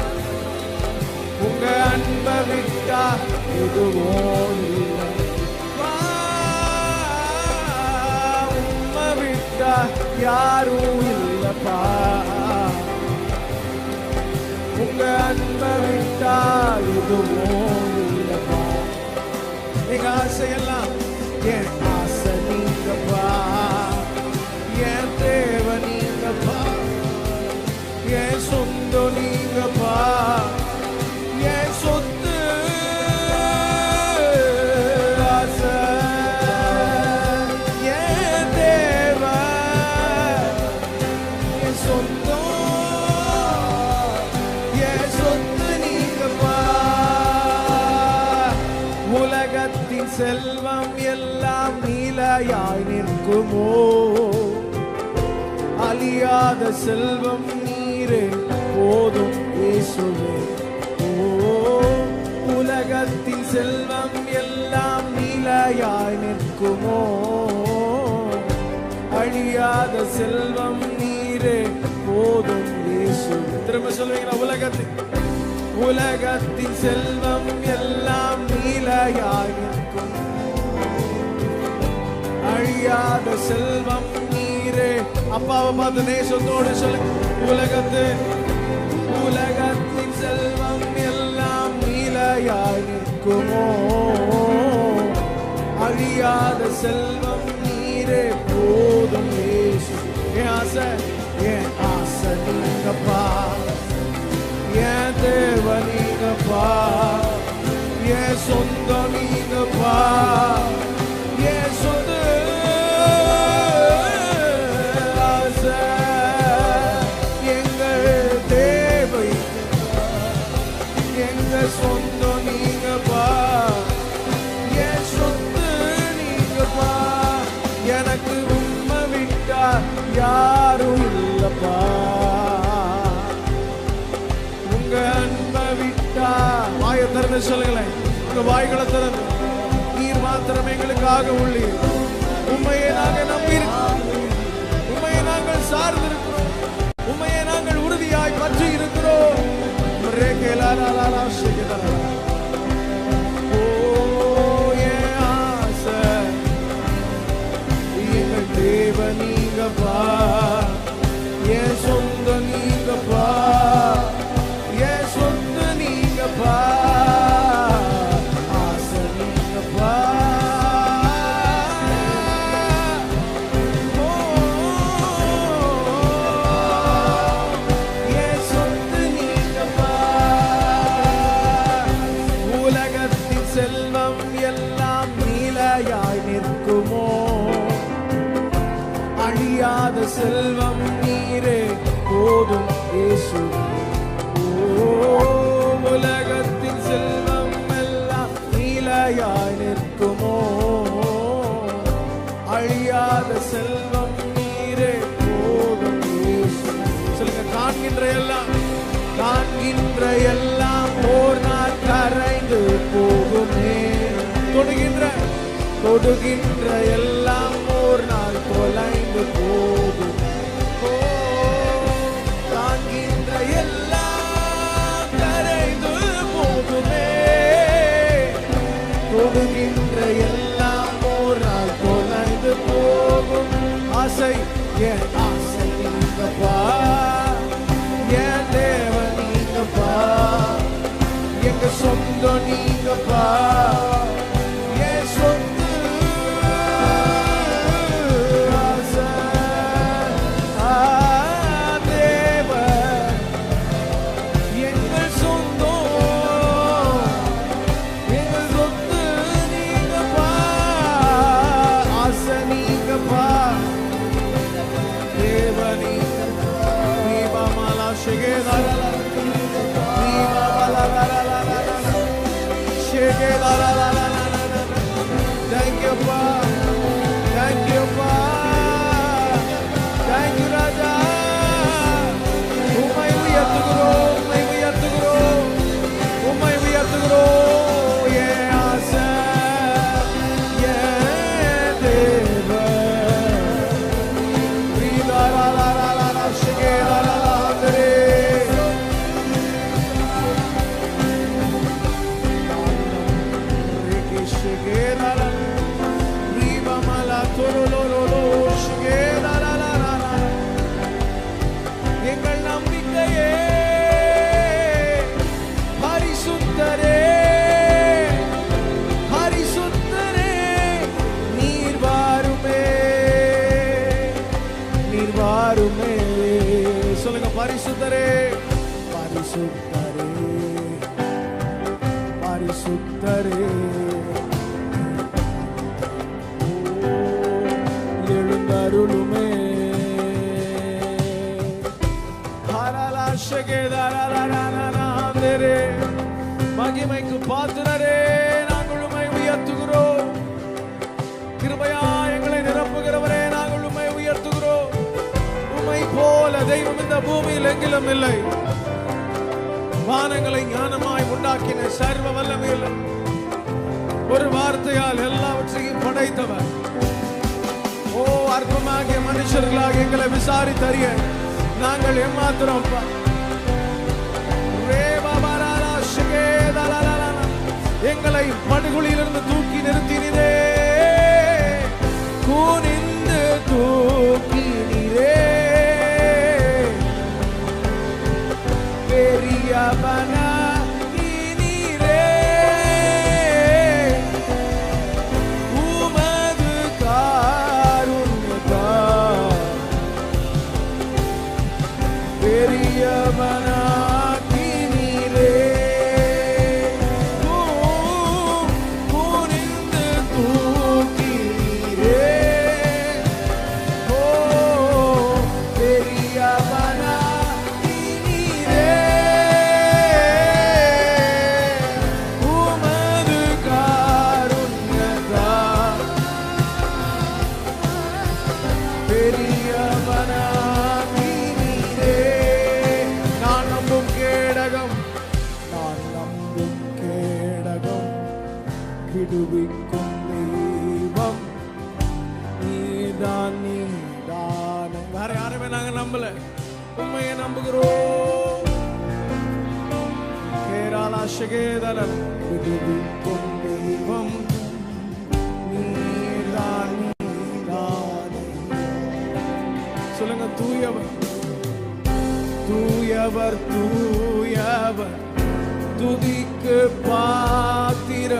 உங்க அன்பை விட்டா எதுவும் இல்லப்பா, உண்மை விட்டா யாரும் இல்லப்பா, உங்க அன்பை விட்டா எதுவும் இல்லப்பா. எங்க ஆசையெல்லாம் என் ஆசை நீங்கப்பா, என் தேவை நீங்கப்பா, என் சொந்தம் நீங்கப்பா, என் சொத்து ஆசை, என் தேவை, என் சொந்தம், என் சொத்து நீங்கப்பா. உலகத்தின் செல்வம் எல்லாம் நீலையாய் நிற்குமோ, அழியாத செல்வம் நீரே போதும் இயேசுவே. உலகத்தின் செல்வம் எல்லாம் நிலையாய் நிற்குமோ, அழியாத செல்வம் நீரே போதும் இயேசுவே. திரும்ப சொல்வீங்களா? உலகத்தின் செல்வம் எல்லாம் நிலையாய் நிற்கும், அழியாத செல்வம் நீரே. அப்பாவை பார்த்து நேசத்தோடு சொல்லுங்க. உலகத்தின் செல்வம் எல்லாம் நிலையாய் நிற்குமோ, அழியாத செல்வம் நீரே போதும் இயேசு. என் ஆசை நீங்கப்பா, என் தேவ நீங்கப்பா, என் சொந்தம் நீங்கப்பா, என் சொந்த ஆசை, எங்கள் தேவை, எங்க சொந்தம் நீங்கப்பா, என் சொத்து நீங்கப்பா. எனக்கு உண்மை விட்டா யாரும் இல்லப்பா, உங்க அன்பை விட்டா. வாயை திறந்து சொல்லுங்களேன், உங்க வாய்களை திறந்து. நீர் மாத்திரம் எங்களுக்காக உள்ளீர், உண்மையை நாங்கள் நம்பியிருக்கிறோம், உண்மையை நாங்கள் சார்ந்திருக்கிறோம், உண்மையை நாங்கள் உறுதியாய் பற்றி இருக்கிறோம். என் ஆசை எங்கள் தேவ நீங்கப்பா, என் சொந்த நீங்கப்பா, என் சொந்த நீங்கப்பா, ஆசை நீங்கப்பா. என் சொத்து நீங்கப்பா. உலகத்தின் செல்வம் எல்லாம் நீலையாய் நிற்குமோ, அழியாத செல்வம் நீரே போதும் இயேசுவே. உலகத்தின் செல்வம் எல்லாம் நீலையாய் நிற்குமோ, அழியாத செல்வம் நீரே போதும் இயேசுவே. சொல்லுங்க. காண்கின்ற எல்லாம் ஓர் நாள் கரைந்து போகுமே, தொடுகின்ற எல்லாம் ஓர் நாள் தொலைந்து போகும். ஆசை, என் ஆசை நீங்கப்பா, என் தேவன் நீங்கப்பா, எங்க சொந்தம் நீங்கப்பா, என் சொந்த ஆசை தேவன் எங்கள் சொந்தம், எங்கள் சொத்து நீங்கப்பா, ஆசை நீங்கப்பா, தேவன் நீங்கப்பா. தீபமாலா ஷெகேதாரா, Thank you, Pa. Thank you, Pa. Thank you, Raja. Umay uyatugro, umay uyatugro, umay uyatugro. Yeah, asa, yeah, Deva. Rida la la la la la, shige la la la la. எங்கள் நம்பிக்கையே பரிசுத்தரே, பரிசுத்தரே, நீர் வாருமே, நீர் வாருமே. சொல்லுங்க, பரிசுத்தரே, பரிசுத்தரே, பரிசுத்தரே, எழுந்தருளுமே. மகிமைக்கு பாத்திரரே, நாங்கள் உம்மை உயர்த்துகிறோம். கிருபையா எங்களை நிரப்புகிறவரே, நாங்கள் உம்மை உயர்த்துகிறோம். உம்மை போல தெய்வம் இந்த பூமியில் எங்கிலும் இல்லை. வானங்களை ஞானமாய் உண்டாக்கின சர்வ வல்லமையில் ஒரு வார்த்தையால் எல்லாவற்றையும் படைத்தவர். ஓ, அற்பமாகிய மனுஷர்களாக எங்களை விசாரித்தறிய நாங்கள் ஏமாத்திரம். எங்களை படுகொலியிலிருந்து தூக்கி நிறுத்தினே, கூனிந்து தூக்கினீரே, பெரியவனா விடுவிக்கும் தெய்வம் நீதான், நீதான். வேற யாருமே நாங்க நம்பல, உண்மையை நம்புகிறோம். கேரளா ஷகேதலன் விடுவிக்கும் தெய்வம் நீதான், நீதான். சொல்லுங்க, தூயவர், தூயவர், தூயவர், துதிக்கு பாத்திர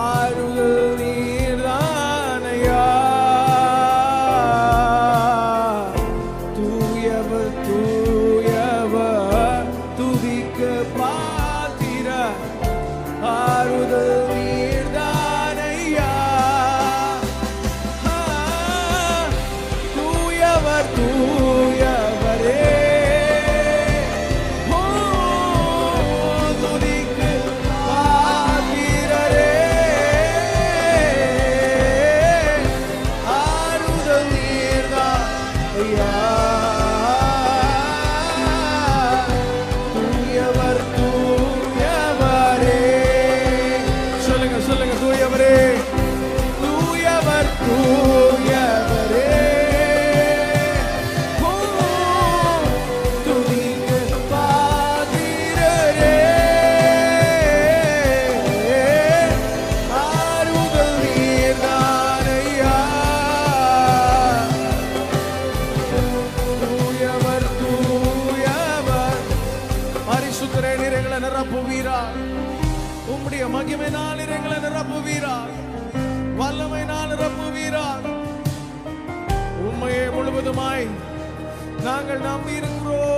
ஆறுதல் நீர்தானையா. தூயவர், தூயவர், துதிக்கு பாத்திர ஆறுதல் நீர்தானையா. தூயவர், தூயவரே, நிரப்புவீராக. உம்முடைய மகிமையினால் எங்களை நிரப்புவீராக. வல்லமையினால் நிரப்புவீராக. உம்மையே முழுவதுமாய் நாங்கள் நம்பி இருக்கிறோம்.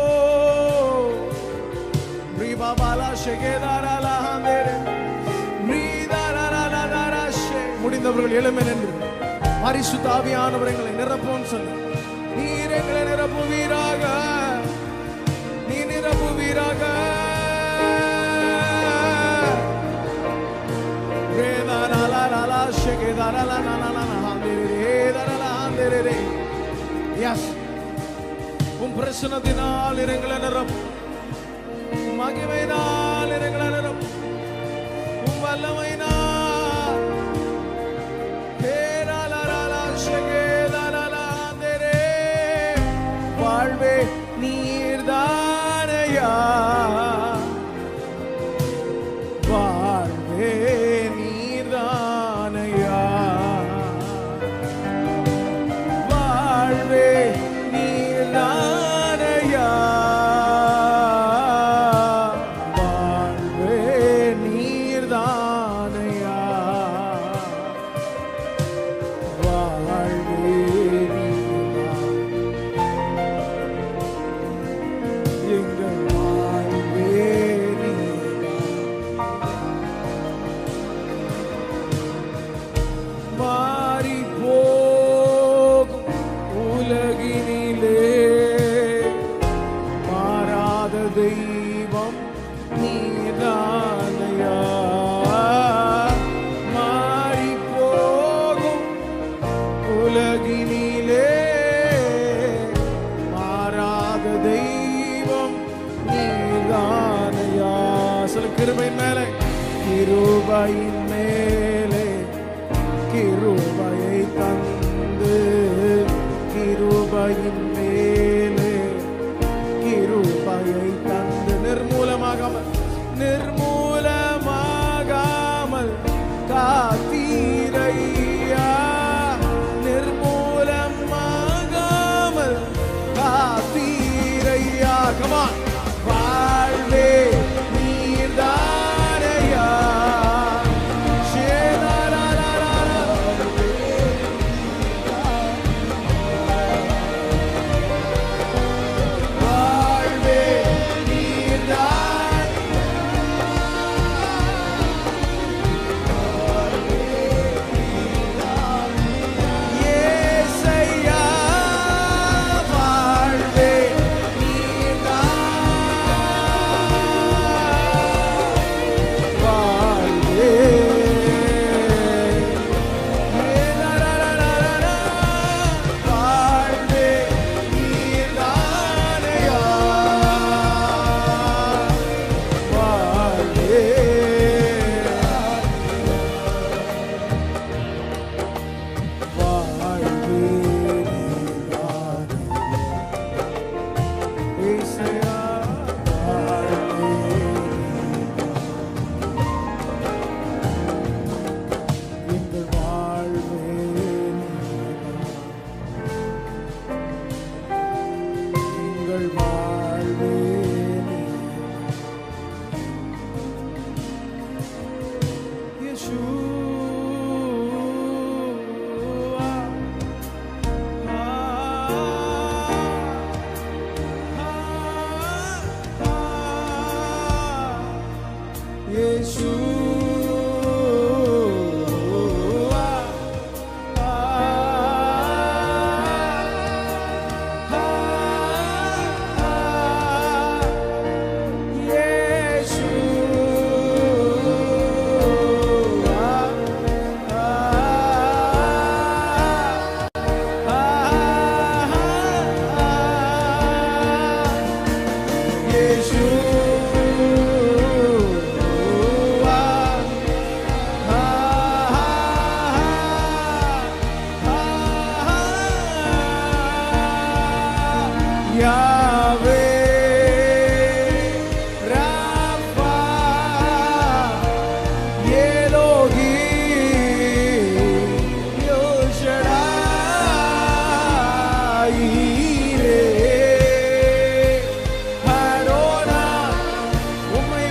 முடிந்தவர்கள் எழுமை நின்று பரிசுத்த ஆவியானவர் எங்களை நிரப்பும் சொல்லி நீர் எங்களை நிரப்புவீராக. நீ நிரப்புவீராக. உம் பிரசனத்தினால் எங்களை நிரப்பும். மகிமையினால் எங்களை நிரப்பும். உம் வல்லமையினால் வாழ்வே நீர்தானையா. வாழ்வே நீர்தானையா. வாழ்வே நீர்தானையா. வாழ்வே நீர்தானையா. வாழ்வே எங்கள் வாழ்வே மாறி போகும் உலகினிலே மாறாத தெய்வம் நீதானையா. மாறி போகும் உலகினிலே மாறாத தெய்வம் நீதானையா. சில கிருபையின் மேலே கிருபையின் மேலே கிருபையை தந்து கிருபையின் மேலே கிருபையை தந்து நிர்மூலமாகாமல் காத்தீரையா. நிர்மூலமாகாமல் காத்தீரையா. Come on. வாழ்வே நீர்தானையா. வாழ்வே நீர்தான். இயேசையா. வாழ்வே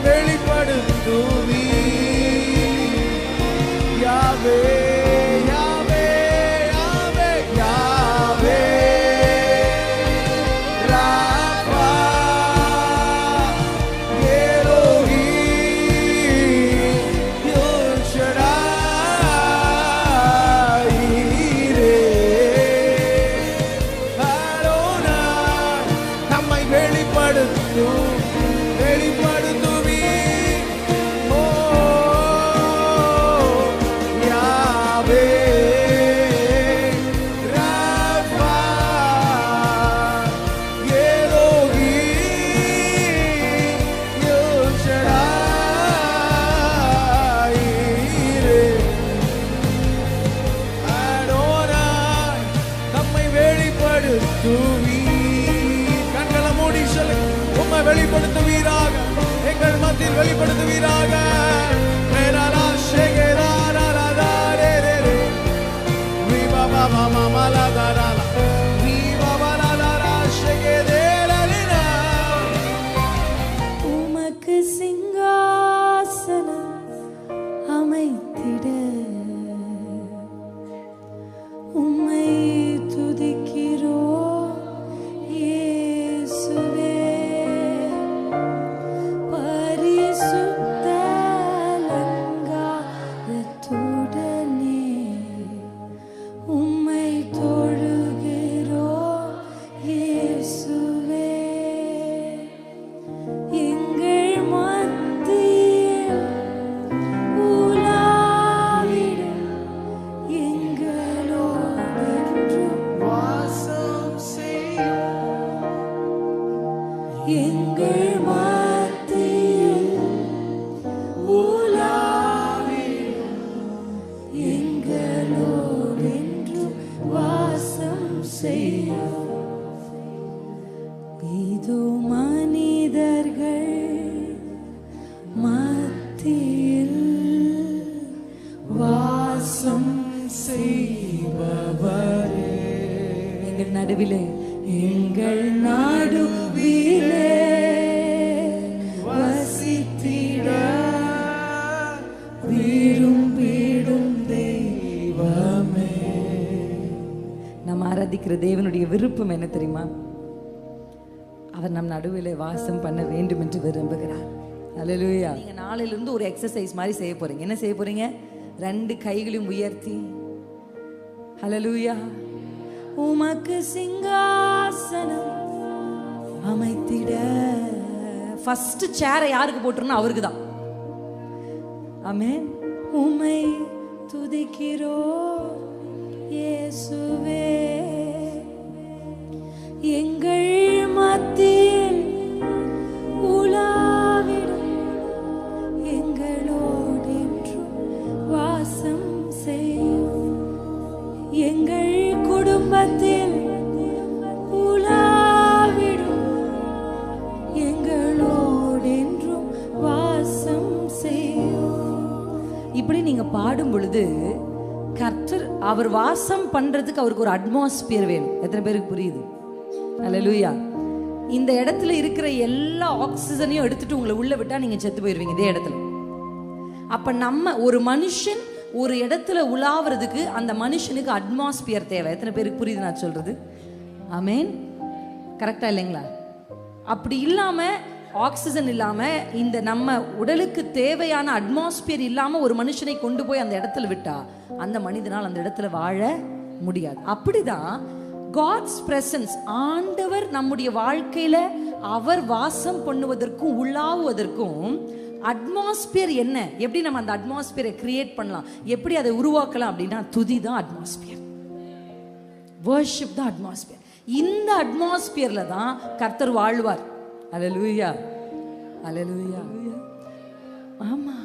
வெளிப்படு என்றும் வெளிப்படுத்துவீர். ஓ Yahweh Rapha Elohim El Shaddai Adonai நம்மை வெளிப்படுத்துவீர். கண்களை மூடி சொல்லு, உம்மை வெளிப்படுத்துவீராக, எங்கள் மத்தியில் வெளிப்படுத்துவீராக. மேலாலா ஷேகேராராராரேரே விபாபாமாமாலாதாராலா விபாபாலாதாரா ஷேகேரேரேரா. உமக்கு சிங்காசனம் அமைத்திட உம்மை துதிக்கிறோம் இயேசுவே. பரிசுத்த அலங்காரத்துடனே உம்மை தொழுகிறோம் இயேசுவே. எங்கள் மத்தியில் உலாவிடும் எங்களோடென்றும் வாசம் செய்யும் எங்கள் மத்தியில் உலாவிடும் எங்களோடென்றும் வாசம் செய்யும். இதோ மனிதர்கள் மத்தியில் வாசம் செய்பவரே. எங்கள் நடுவிலே எங்கள் நடுவிலே வசித்திட விரும்பிடும் தெய்வமே. நாம் ஆராதிக்கிற தேவனுடைய விருப்பம் என்ன தெரியுமா? அவர் நம் நடுவிலே வாசம் பண்ண வேண்டும் என்று விரும்புகிறார். அல்லேலூயா. நீங்க நாளையிலிருந்து ஒரு எக்ஸசைஸ் மாதிரி செய்ய போறீங்க. என்ன செய்ய போறீங்க? 2 கைகளையும் உயர்த்தி அல்லேலூயா. உமக்கு சிங்காசனம் அமைத்திட. ஃபர்ஸ்ட் சேரை யாருக்கு போட்டுருன்னா அவருக்கு தான். ஆமென். உம்மை துதிக்கிறோம் இயேசுவே. எங்கள் மத்தியில் உலாவிடும் எங்களோடென்றும் வாசம் செய்யும். எங்கள் குடும்பத்தில் உலாவிடும் எங்களோடென்றும் வாசம் செய்யும். இப்படி நீங்க பாடும் பொழுது கர்த்தர் அவர் வாசம் பண்றதுக்கு அவருக்கு ஒரு அட்மாஸ்பியர் வேணும். எத்தனை பேருக்கு புரியுது? அல்லேலூயா. இந்த இடத்துல இருக்கிற எல்லா ஆக்சிஜனையும் எடுத்துட்டு உங்களை உள்ள விட்டா நீங்க செத்து போயிருவீங்க இதே இடத்துல. அப்ப நம்ம ஒரு மனுஷன் ஒரு இடத்துல உலாவுறதுக்கு அந்த மனுஷனுக்கு அட்மாஸ்பியர் தேவை. எத்தனை பேருக்கு புரியுது நான் சொல்றது? ஆமென். கரெக்டா இல்லைங்களா? அப்படி இல்லாம ஆக்சிஜன் இல்லாம இந்த நம்ம உடலுக்கு தேவையான அட்மாஸ்பியர் இல்லாம ஒரு மனுஷனை கொண்டு போய் அந்த இடத்துல விட்டா அந்த மனிதனால் அந்த இடத்துல வாழ முடியாது. அப்படிதான் காட்ஸ் பிரசன்ஸ், ஆண்டவர் நம்முடைய வாழ்க்கையில அவர் வாசம் பண்ணுவதற்கும் உலாவுவதற்கும் அட்மாஸ்பியர் என்ன, எப்படி நம்ம அந்த அட்மாஸ்பியரை கிரியேட் பண்ணலாம், எப்படி அதை உருவாக்கலாம் அப்படின்னா துதி தான் அட்மாஸ்பியர், வர்ஷிப் தான் அட்மாஸ்பியர். இந்த அட்மாஸ்பியர்ல தான் கர்த்தர் வாழ்வார். அல்லேலூயா, அல்லேலூயா. ஆமா,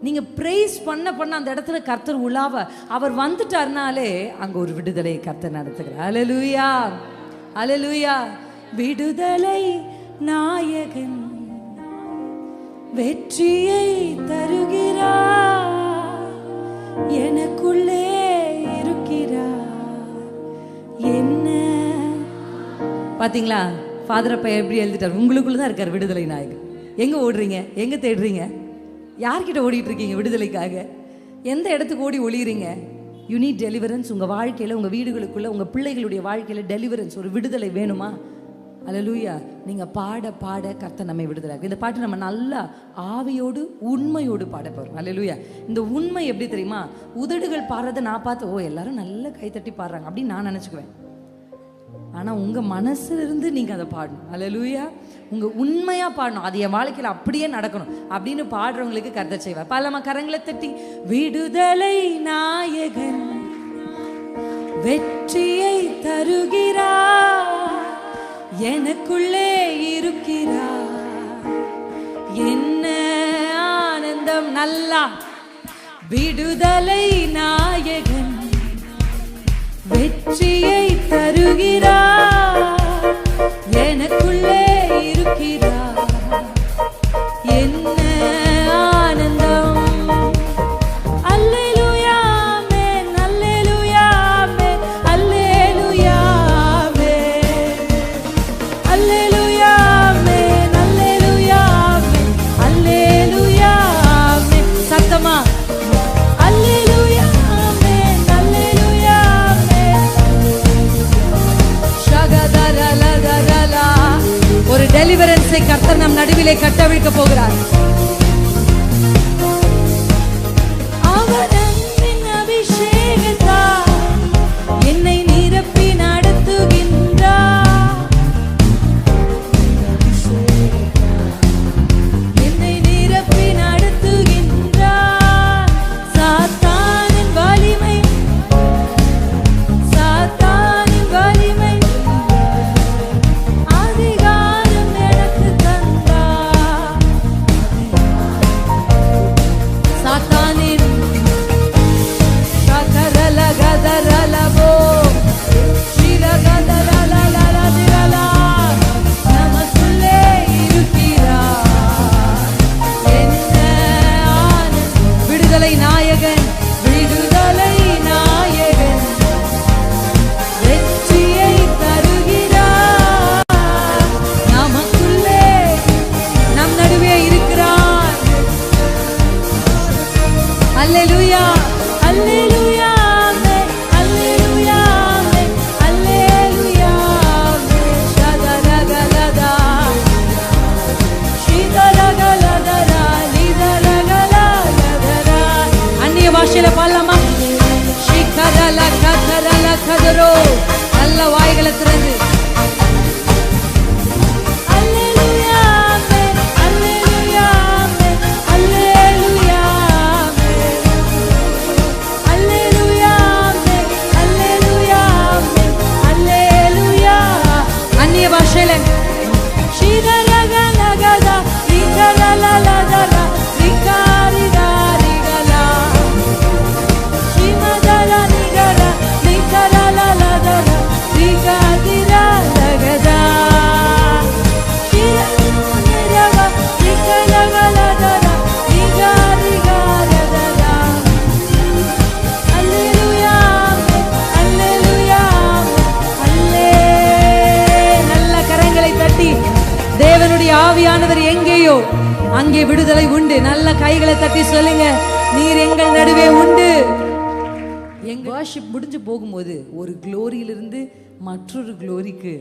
நீங்க பிரைஸ் பண்ண பண்ண அந்த இடத்துல கர்த்தர் உலாவ அவர் வந்துட்டார்னாலே அங்க ஒரு விடுதலை கர்த்தர் நடத்துகிறார். அல்லேலூயா, அல்லேலூயா. விடுதலை நாயகன் வெற்றியை தருகிறார், எனக்குள்ளே இருக்கிறார். என்ன பாத்தீங்களா? ஃபாதர் அப்பா எப்படி எழுதிட்டார்? உங்களுக்குள்ள தான் இருக்கார் விடுதலை நாயகன். எங்க ஓடுறீங்க? எங்க தேடுறீங்க? யார்கிட்ட ஓடிட்டு இருக்கீங்க விடுதலைக்காக? எந்த இடத்துக்கு ஓடி ஒளியுறீங்க? You need deliverance. உங்க வாழ்க்கையில, உங்க வீடுகளுக்குள்ள, உங்க பிள்ளைகளுடைய வாழ்க்கையில டெலிவரன்ஸ், ஒரு விடுதலை வேணுமா? அல்லேலூயா. நீங்க பாட பாட கர்த்தர் நம்மை விடுதலை. இந்த பாட்டு நம்ம நல்லா ஆவியோடு உண்மையோடு பாட போறோம். அல்லேலூயா. இந்த உண்மை எப்படி தெரியுமா? உதடுகள் பாடுறதை நான் பார்த்து ஓ எல்லாரும் நல்லா கைத்தட்டி பாடுறாங்க அப்படின்னு நான் நினைச்சுக்குவேன். ஆனால் உங்கள் மனசுலேருந்து நீங்கள் அதை பாடணும். அல்லேலூயா. உங்கள் உண்மையாக பாடணும். அது என் வாழ்க்கையில் அப்படியே நடக்கணும் அப்படின்னு பாடுறவங்களுக்கு கர்த்தர் செய்வார். பலமா கரங்களை தட்டி விடுதலை நாயகன் வெற்றியை தருகிறார், எனக்குள்ளே இருக்கிறார், என்ன ஆனந்தம். நல்லா விடுதலை நாயகன் வெற்றியை தருகிறார், எனக்குள்ளே இருக்கிறார், என்ன ஆனந்தம். அல்லேலூயா ஆமென், அல்லேலூயா ஆமென், அல்லேலூயா ஆமென், அல்லேலூயா ஆமென், அல்லேலூயா ஆமென், அல்லேலூயா ஆமென். சத்தமா அல்லேலூயா ஆமென், அல்லேலூயா ஆமென். ஷகதரலதரலா. ஒரு டெலிவரன்ஸை கர்த்தர் நம் நடுவிலே கட்டவிழ்க்க போகிறார். அவர் அன்பின் அபிஷேகத்தால் என்னை நிரப்பி நடத்துகின்றார், என்னை நிரப்பி நடத்துகின்றார். சாத்தானின் வலிமை, சாத்தானின் வலிமை அதிகாரம் எனக்கு தந்தார். சாத்தானின் கதரலகதரலபோ ஸ்ரீரகதரலலலதிரலா நமக்குள்ளே இருக்கிறார், என்ன ஆனந்தம். விடுதலை நாயகன், விடுதலை நாயகன் வெற்றியை தருகிறார், நமக்குள்ளே நம் நடுவே இருக்கிறார். அல்லேலூயா அல்லேலூயா ஆமென், அல்லேலூயா ஆமென், அல்லேலூயா ஆமென். ஷதரகலதா ஷிதரகலதரா லிதரகலதரா. அந்நிய பாஷையில பாடலாமா? ஷிகரல கதரல கதரோ. நல்ல வாய்களை திறந்து அல்லேலூயா ஆமென், அல்லேலூயா ஆமென், அல்லேலூயா ஆமென், அல்லேலூயா ஆமென், அல்லேலூயா ஆமென், அல்லேலூயா. அந்நிய பாஷையில ஷிதரகலகதா லிகரலலதரா லிகாரிதாரிகலா ஷிமதல நிகர லிகரலலதரா லிகாதிரலகதா ஷிரநிரக லிகரலலதரா லிகாரிகாரதரா. அல்லேலூயா ஆமென், அல்லேலூயா ஆமென், அல்லே. நல்ல கரங்களை தட்டி தேவனுடைய ஆவியானவர் எங்கேயோ அங்கே விடுதலை உண்டு. நல்ல கைகளை தட்டி சொல்லுங்க, நீர் எங்கள் நடுவே உண்டு. எங்க வர்ஷிப் முடிஞ்சு போகும்போது ஒரு குளோரியிலிருந்து மற்றொரு குளோரிக்கு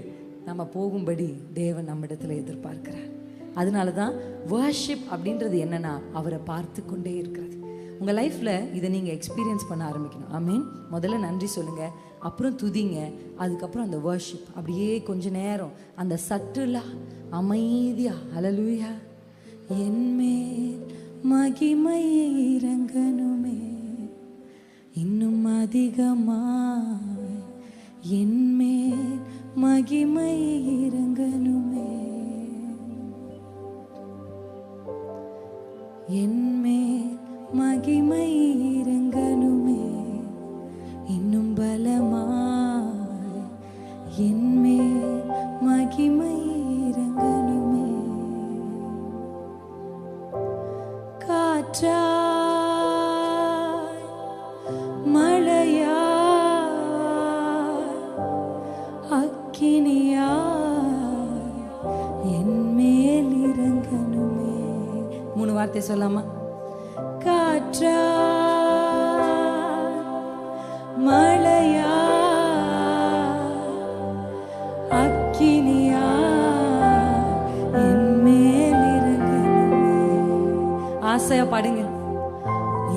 நம்ம போகும்படி தேவன் நம்மிடத்துல எதிர்பார்க்கிறார். அதனால தான் வர்ஷிப் அப்படின்றது என்னன்னா அவரை பார்த்து கொண்டே இருக்கிறது. உங்கள் லைஃப்பில் இதை நீங்கள் எக்ஸ்பீரியன்ஸ் பண்ண ஆரம்பிக்கணும். ஆமீன். முதல்ல நன்றி சொல்லுங்கள், அப்புறம் துதிங்க, அதுக்கப்புறம் அந்த வர்ஷிப் அப்படியே கொஞ்ச நேரம் அந்த சட்டுலா அமைதியா. அல்லேலூயா. என்மேல் மகிமை இறங்கணுமே இன்னும் அதிகமாய், என்மேல் மகிமை இறங்கணுமே, என்மேல் மகிமை இறங்கணுமே இன்னும் பலமாய், என்மேல் மகிமை இறங்கணுமே. காற்றாய் மழையாய் அக்கினியாய் என்மேல் இறங்கணுமே. 3 வார்த்தை சொல்லாமா? காற்றாய் மழையாய் அக்கினியாய் என்மேல் இறங்கணுமே. ஆசையா பாடுங்க.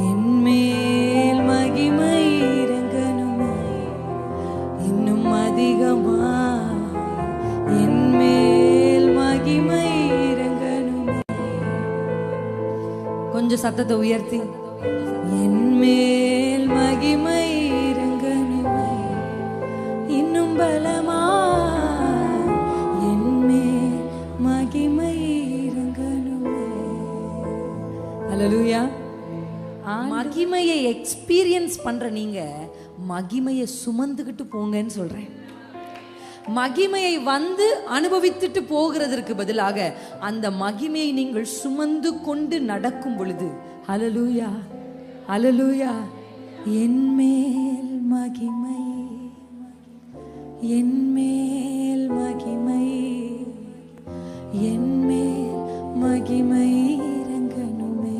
என்மேல் மகிமை இறங்கணுமே இன்னும் அதிகமாய், கொஞ்சம் சத்தத்தை உயர்த்தி, என் மேல் மகிமை இறங்கணுமே இன்னும் பலமா, என் மேல் மகிமை இறங்கணுமே. அல்லேலூயா. மகிமையை எக்ஸ்பீரியன்ஸ் பண்ற நீங்க மகிமையை சுமந்துக்கிட்டு போங்கன்னு சொல்றேன். மகிமையை வந்து அனுபவித்துட்டு போகிறதற்கு பதிலாக அந்த மகிமையை நீங்கள் சுமந்து கொண்டு நடக்கும் பொழுது, ஹல்லேலூயா ஹல்லேலூயா, என் மேல் மகிமை, என் மேல் மகிமை, என் மேல் மகிமை இறங்கணுமே.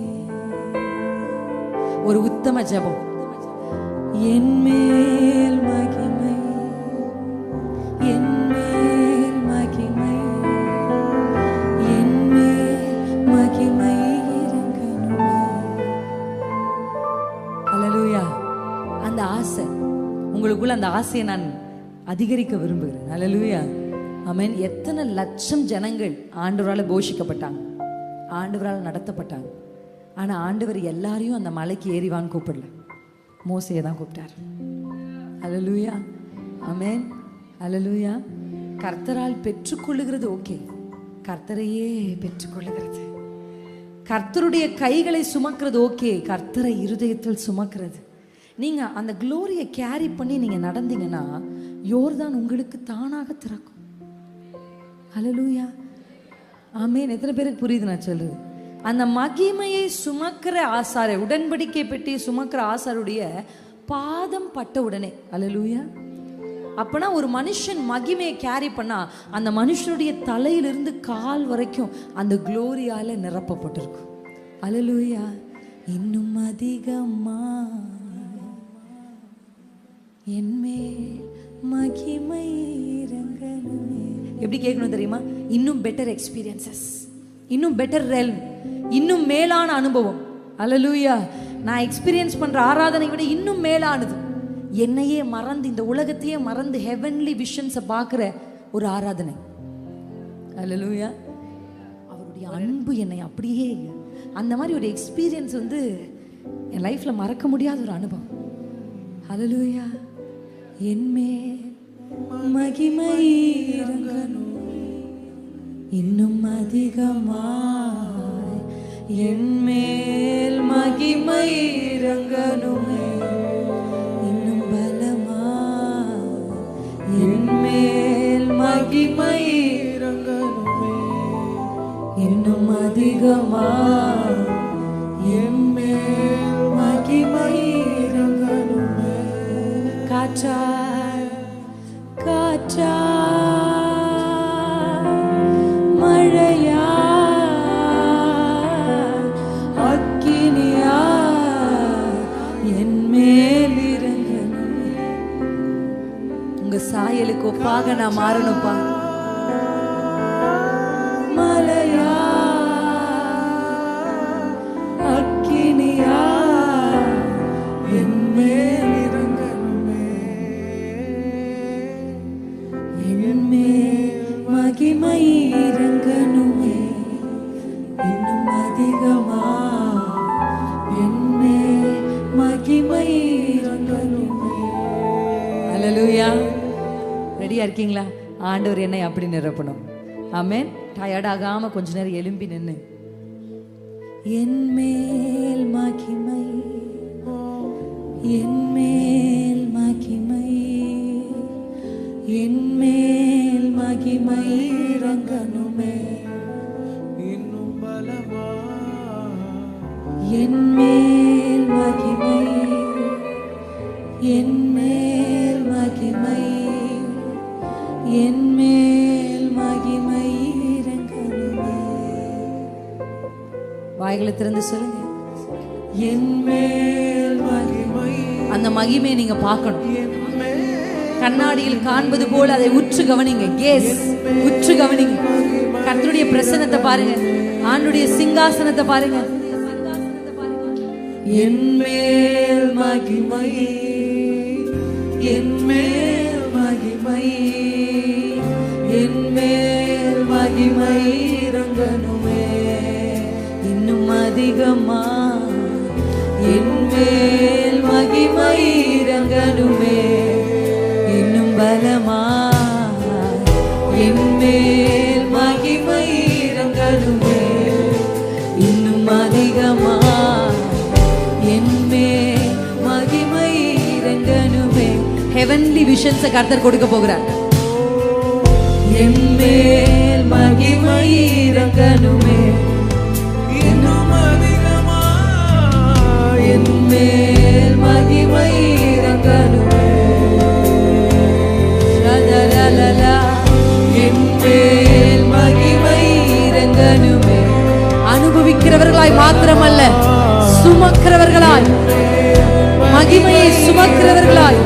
ஒரு உத்தம ஜெபம். என் மேல் மகிமை, என் மேல் மகிமை, என் மேல் மகிமை இறங்கணுமே. ஹல்லேலூயா. அந்த ஆசை உங்களுக்குள்ள, அந்த ஆசையை நான் அதிகரிக்க விரும்புகிறேன். ஹல்லேலூயா. ஆமென். எத்தனை லட்சம் ஜனங்கள் ஆண்டவரால் போஷிக்கப்பட்டாங்க, ஆண்டவரால் நடத்தப்பட்டாங்க. ஆனா ஆண்டவர் எல்லாரையும் அந்த மலைக்கு ஏறிவான்னு கூப்பிடல, மோசையை தான் கூப்பிட்டார். ஹல்லேலூயா. ஆமென். ஹல்லேலூயா. கர்த்தரால் பெற்றுக்கொள்ளுகிறது ஓகே, கர்த்தரையே பெற்றுக்கொள்ளுகிறது, கர்த்தருடைய கைகளை சுமக்கிறது ஓகே, கர்த்தரை இருதயத்தில் சுமக்கிறது. நீங்க அந்த குளோரியை கேரி பண்ணி நீங்க நடந்தீங்கன்னா யோர்தான் உங்களுக்கு தானாக திறக்கும். ஹல்லேலூயா. ஆமென். எத்தனை பேருக்கு புரியுது நான் சொல்றது? அந்த மகிமையை சுமக்கிற ஆசாரை, உடன்படிக்கை பெட்டியை சுமக்கிற ஆசாருடைய பாதம் பட்ட உடனே, ஹல்லேலூயா, அப்பனா ஒரு மனுஷன் மகிமையை கேரி பண்ணா அந்த மனுஷனுடைய தலையிலிருந்து கால் வரைக்கும் அந்த குளோரியால நிரப்பப்பட்டிருக்கும். ஹல்லேலூயா. இன்னும் அதிகமா என் மேல் மகிமை இறங்கணுமே. எப்படி கேட்கணும் தெரியுமா? இன்னும் பெட்டர் எக்ஸ்பீரியன்சஸ், இன்னும் பெட்டர் ரெல்ம், இன்னும் மேலான அனுபவம். ஹல்லேலூயா. நான் எக்ஸ்பீரியன்ஸ் பண்ற ஆராதனை விட இன்னும் மேலானது, என்னையே மறந்து, இந்த உலகத்தையே மறந்து ஹெவன்லி விஷன்ஸை பார்க்குற ஒரு ஆராதனை. ஹல்லேலூயா. அவருடைய அன்பு என்னை அப்படியே, அந்த மாதிரி ஒரு எக்ஸ்பீரியன்ஸ் வந்து என் லைஃப்ல மறக்க முடியாத ஒரு அனுபவம். ஹல்லேலூயா. என் மேல் மகிமை இறங்கணும் இன்னும் அதிகமாய், என் மேல் மகிமை இறங்கணுமே இன்னும் பலமாய், என் மேல் மகிமை இறங்கணுமே இன்னும் அதிகமாய், என் மேல் மகிமை இறங்கணுமே. காற்றாய் காற்றாய் மழையா அக்கினியா என் மேல் இறங்கணுமே. உங்க சாயலுக்கு ஒப்பாக நான் மாறணும்ப்பா. மலையா அக்கினியா என் மேல் இறங்கணுமே, என் மேல் மகிமை இறங்கணுமே இன்னும் அதிகமா, என் மேல் மகிமை இறங்கணுமே. ஹல்லேலூயா. ரெடியா இருக்கீங்களா? ஆண்டவர் என்னை அப்படி நிரப்பணும். ஆமென். டயர்ட் ஆகாம கொஞ்ச நேரம் எழும்பி நின்று, என் மேல் மகிமை, என் மேல் மகிமை, என் மேல் மகிமை இறங்கணுமே இன்னும் பலமா, என் மேல் மகிமை, என் மேல் மகிமை, என் மேல் மகிமை இறங்கணுமே. வாய்களை திறந்து சொல்லுங்க, என் மேல் மகிமை. அந்த மகிமையை நீங்க பார்க்கணும். கண்ணாடியில் காண்பது போல அதை உற்று கவனிங்க. கேஸ் உற்று கவனிங்க. கர்த்தருடைய பிரசன்னத்தை பாருங்க, ஆண்டுடைய சிங்காசனத்தை பாருங்க. என் மேல் மகிமை, என் மேல் மகிமை, என் மேல் மகிமை இறங்கணுமே இன்னும் அதிகமா என் மேல் மகிமை இறங்கணுமே, இன்னும் பலமா என் மேல் மகிமை இறங்கணுமே, இன்னும் அதிகமா என் மேல் மகிமை இறங்கணுமே. ஹெவன்லி விஷன்ஸை கர்த்தர் கொடுக்க போகிறார். என் மேல் மகிமை இறங்கணுமே, இன்னும் அதிகமா என் மேல் மகிமை இறங்கணுமே. ஷதரலலா என் மேல் மகிமை இறங்கணுமே. அனுபவிக்கிறவர்களாய் மாத்திரமல்ல, சுமக்கிறவர்களாய், மகிமையை சுமக்கிறவர்களாய்,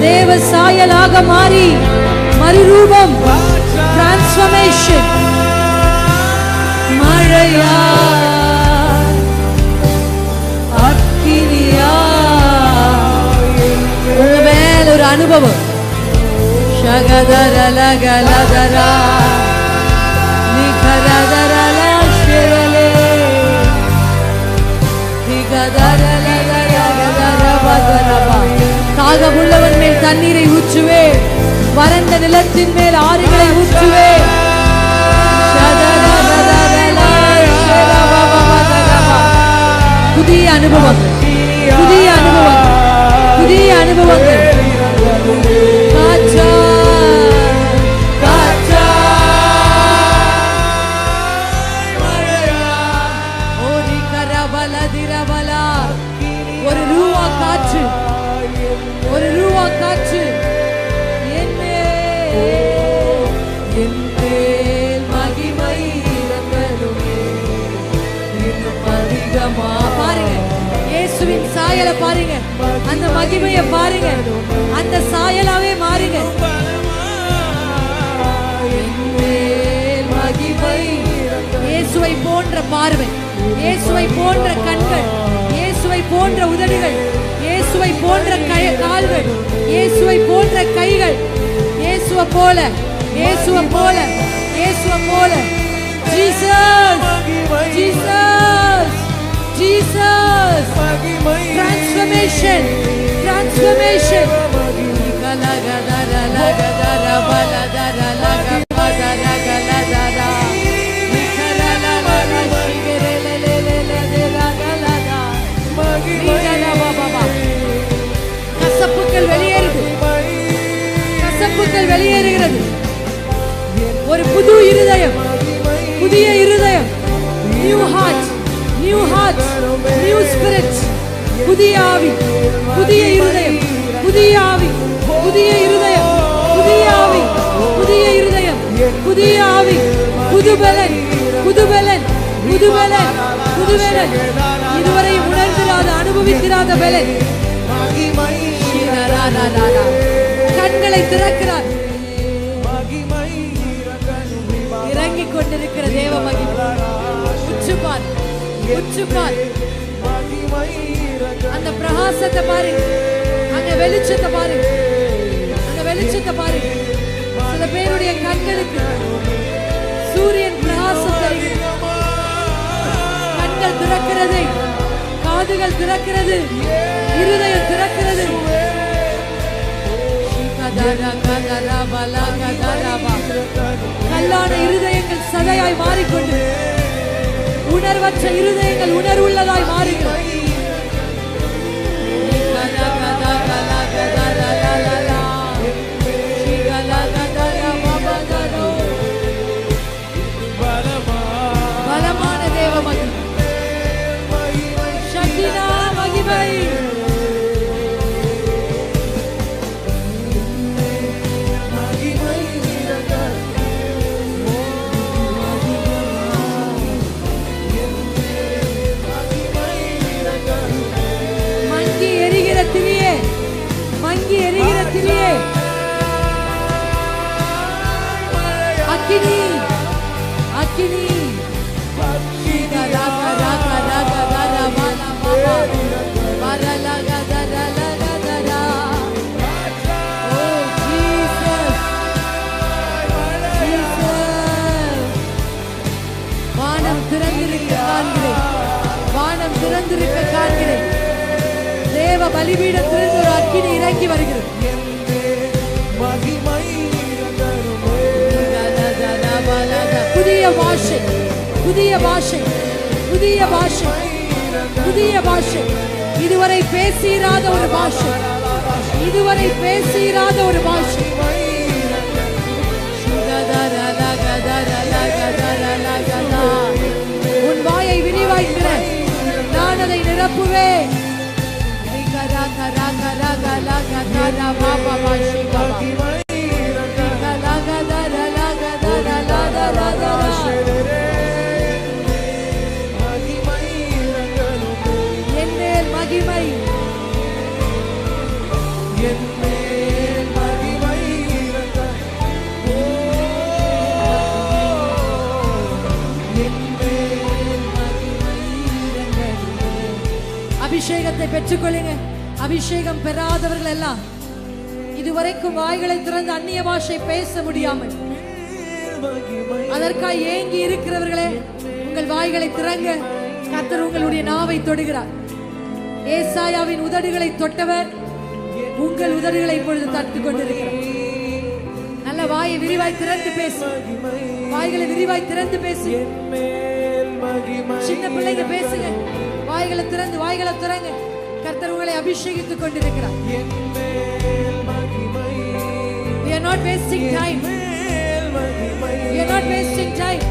தேவ சாயலாக மாறி மறுரூபம், டிரான்ஸ்ஃபர்மேஷன். மழையா அக்கினியா உங்க மேல ஒரு அனுபவம். ஷகதரலகலதரா நிகரதரலா ஷிரலே நிகதரலதரலதரபதரபா. தாகமுள்ளவன் மேல் தண்ணீரை ஊற்றுவே, வறண்ட நிலத்தின் மேல் ஆறுகளை ஊற்றுவே. புதிய அனுபவங்கள், புதிய அனுபவங்கள், புதிய அனுபவங்கள். காற்றா காற்றா ஓரி கரபல திரபலா. ஒரு ரூவா காற்று, ஒரு ரூவா காற்று என் மேல் மகிமை இறங்கணுமே, இன்னும் அதிகமா. பாருங்க, இயேசுவின் சாயலை பாருங்க, அந்த மகிமையை பாருங்க, அந்த சாயலாவே மாறுங்க. என் மேல் மகிமை, இயேசுவை போன்ற பார்வை, இயேசுவை போன்ற கண்கள், இயேசுவை போன்ற உதடுகள், இயேசுவை போன்ற கால்கள், இயேசுவை போன்ற கைகள், இயேசுவை போல, இயேசுவை போல, இயேசுவை போல. Jesus, Jesus, Jesus. Transformation, transformation. கசப்புக்கள் வெளியேறுது, கசப்புக்கள் வெளியேறுகிறது. ஒரு புது இருதயம், புதிய இருதயம். New heart, new heart, new spirit. புதிய ஆவி, புதிய இருதயம், புதிய ஆவி, புதிய இருதயம், புதிய ஆவி, புதிய இருதயம், புதிய ஆவி, புதுபலன், புதுபலன், புதுபலன், புதுபலன். இதுவரை உணர்ந்திராத, அனுபவித்திராத பலன். கண்களை திறக்கிறார். இறங்கிக் கொண்டிருக்கிற தேவ மகிமை. உச்சுப்பார், உச்சுப்பார். அந்த பிரகாசத்தை பாருங்க, அந்த வெளிச்சத்தை பாருங்க, அந்த வெளிச்சத்தை பாருங்க. சில பேருடைய கண்களுக்கு சூரியன் பிரகாசத்தை, கண்கள் திறக்கிறது, காதுகள் திறக்கிறது, இருதயம் திறக்கிறது. கல்லான இருதயங்கள் சதையாய் மாறிக்கொண்டு, உணர்வற்ற இருதயங்கள் உணர்வுள்ளதாய் மாறுகிறது. பலமான தேவ மகிமை, ஷகினா மகிமை. மங்கி எரிகிற திரியே, மங்கி எரிகிற திரியே. அக்கினி, அக்கினி. வானம் திறந்திருக்க காண்கிறேன், தேவ பலிபீடத்திலிருந்து ஒரு அக்கினி இறங்கி வருகிறது. மகிமை இறங்கணுமே. புதிய பாஷை, புதிய பாஷை, புதிய பாஷை, புதிய பாஷை, இதுவரை பேசிராத ஒரு பாஷை, இதுவரை பேசிராத ஒரு பாஷை. உன் வாயை விரிவாய்க்கிற, நான் அதை நிரப்புவேன். என் மேல் மகிமை, என் மேல் மகிமை இறங்கணுமே. என் மேல் மகிமை இறங்கணுமே. அபிஷேகத்தை பெற்றுக்கொள்ளுங்க. அபிஷேகம் பெறாதவர்கள் எல்லாம் இதுவரைக்கும் வாய்களை திறந்து அந்நிய பாஷை பேச முடியாமல் அதற்காக ஏங்கி இருக்கிறவர்களே, உங்கள் வாய்களை திறங்க. கர்த்தர் உங்களுடைய நாவை தொடுகிறார். ஏசாயாவின் உதடுகளை தொட்டவர் உங்கள் உதடுகளை இப்பொழுது தட்டுக் கொண்டிருக்கிறார். நல்ல வாயை விரிவாய் திறந்து பேசு, வாய்களை விரிவாய் திறந்து பேசு. சின்ன பிள்ளைங்க பேசுங்க, வாய்களை திறந்து, வாய்களை திறங்க. கர்த்தர் உங்களை அபிஷேகித்துக் கொண்டிருக்கிறார். We are not wasting time. We are not wasting time.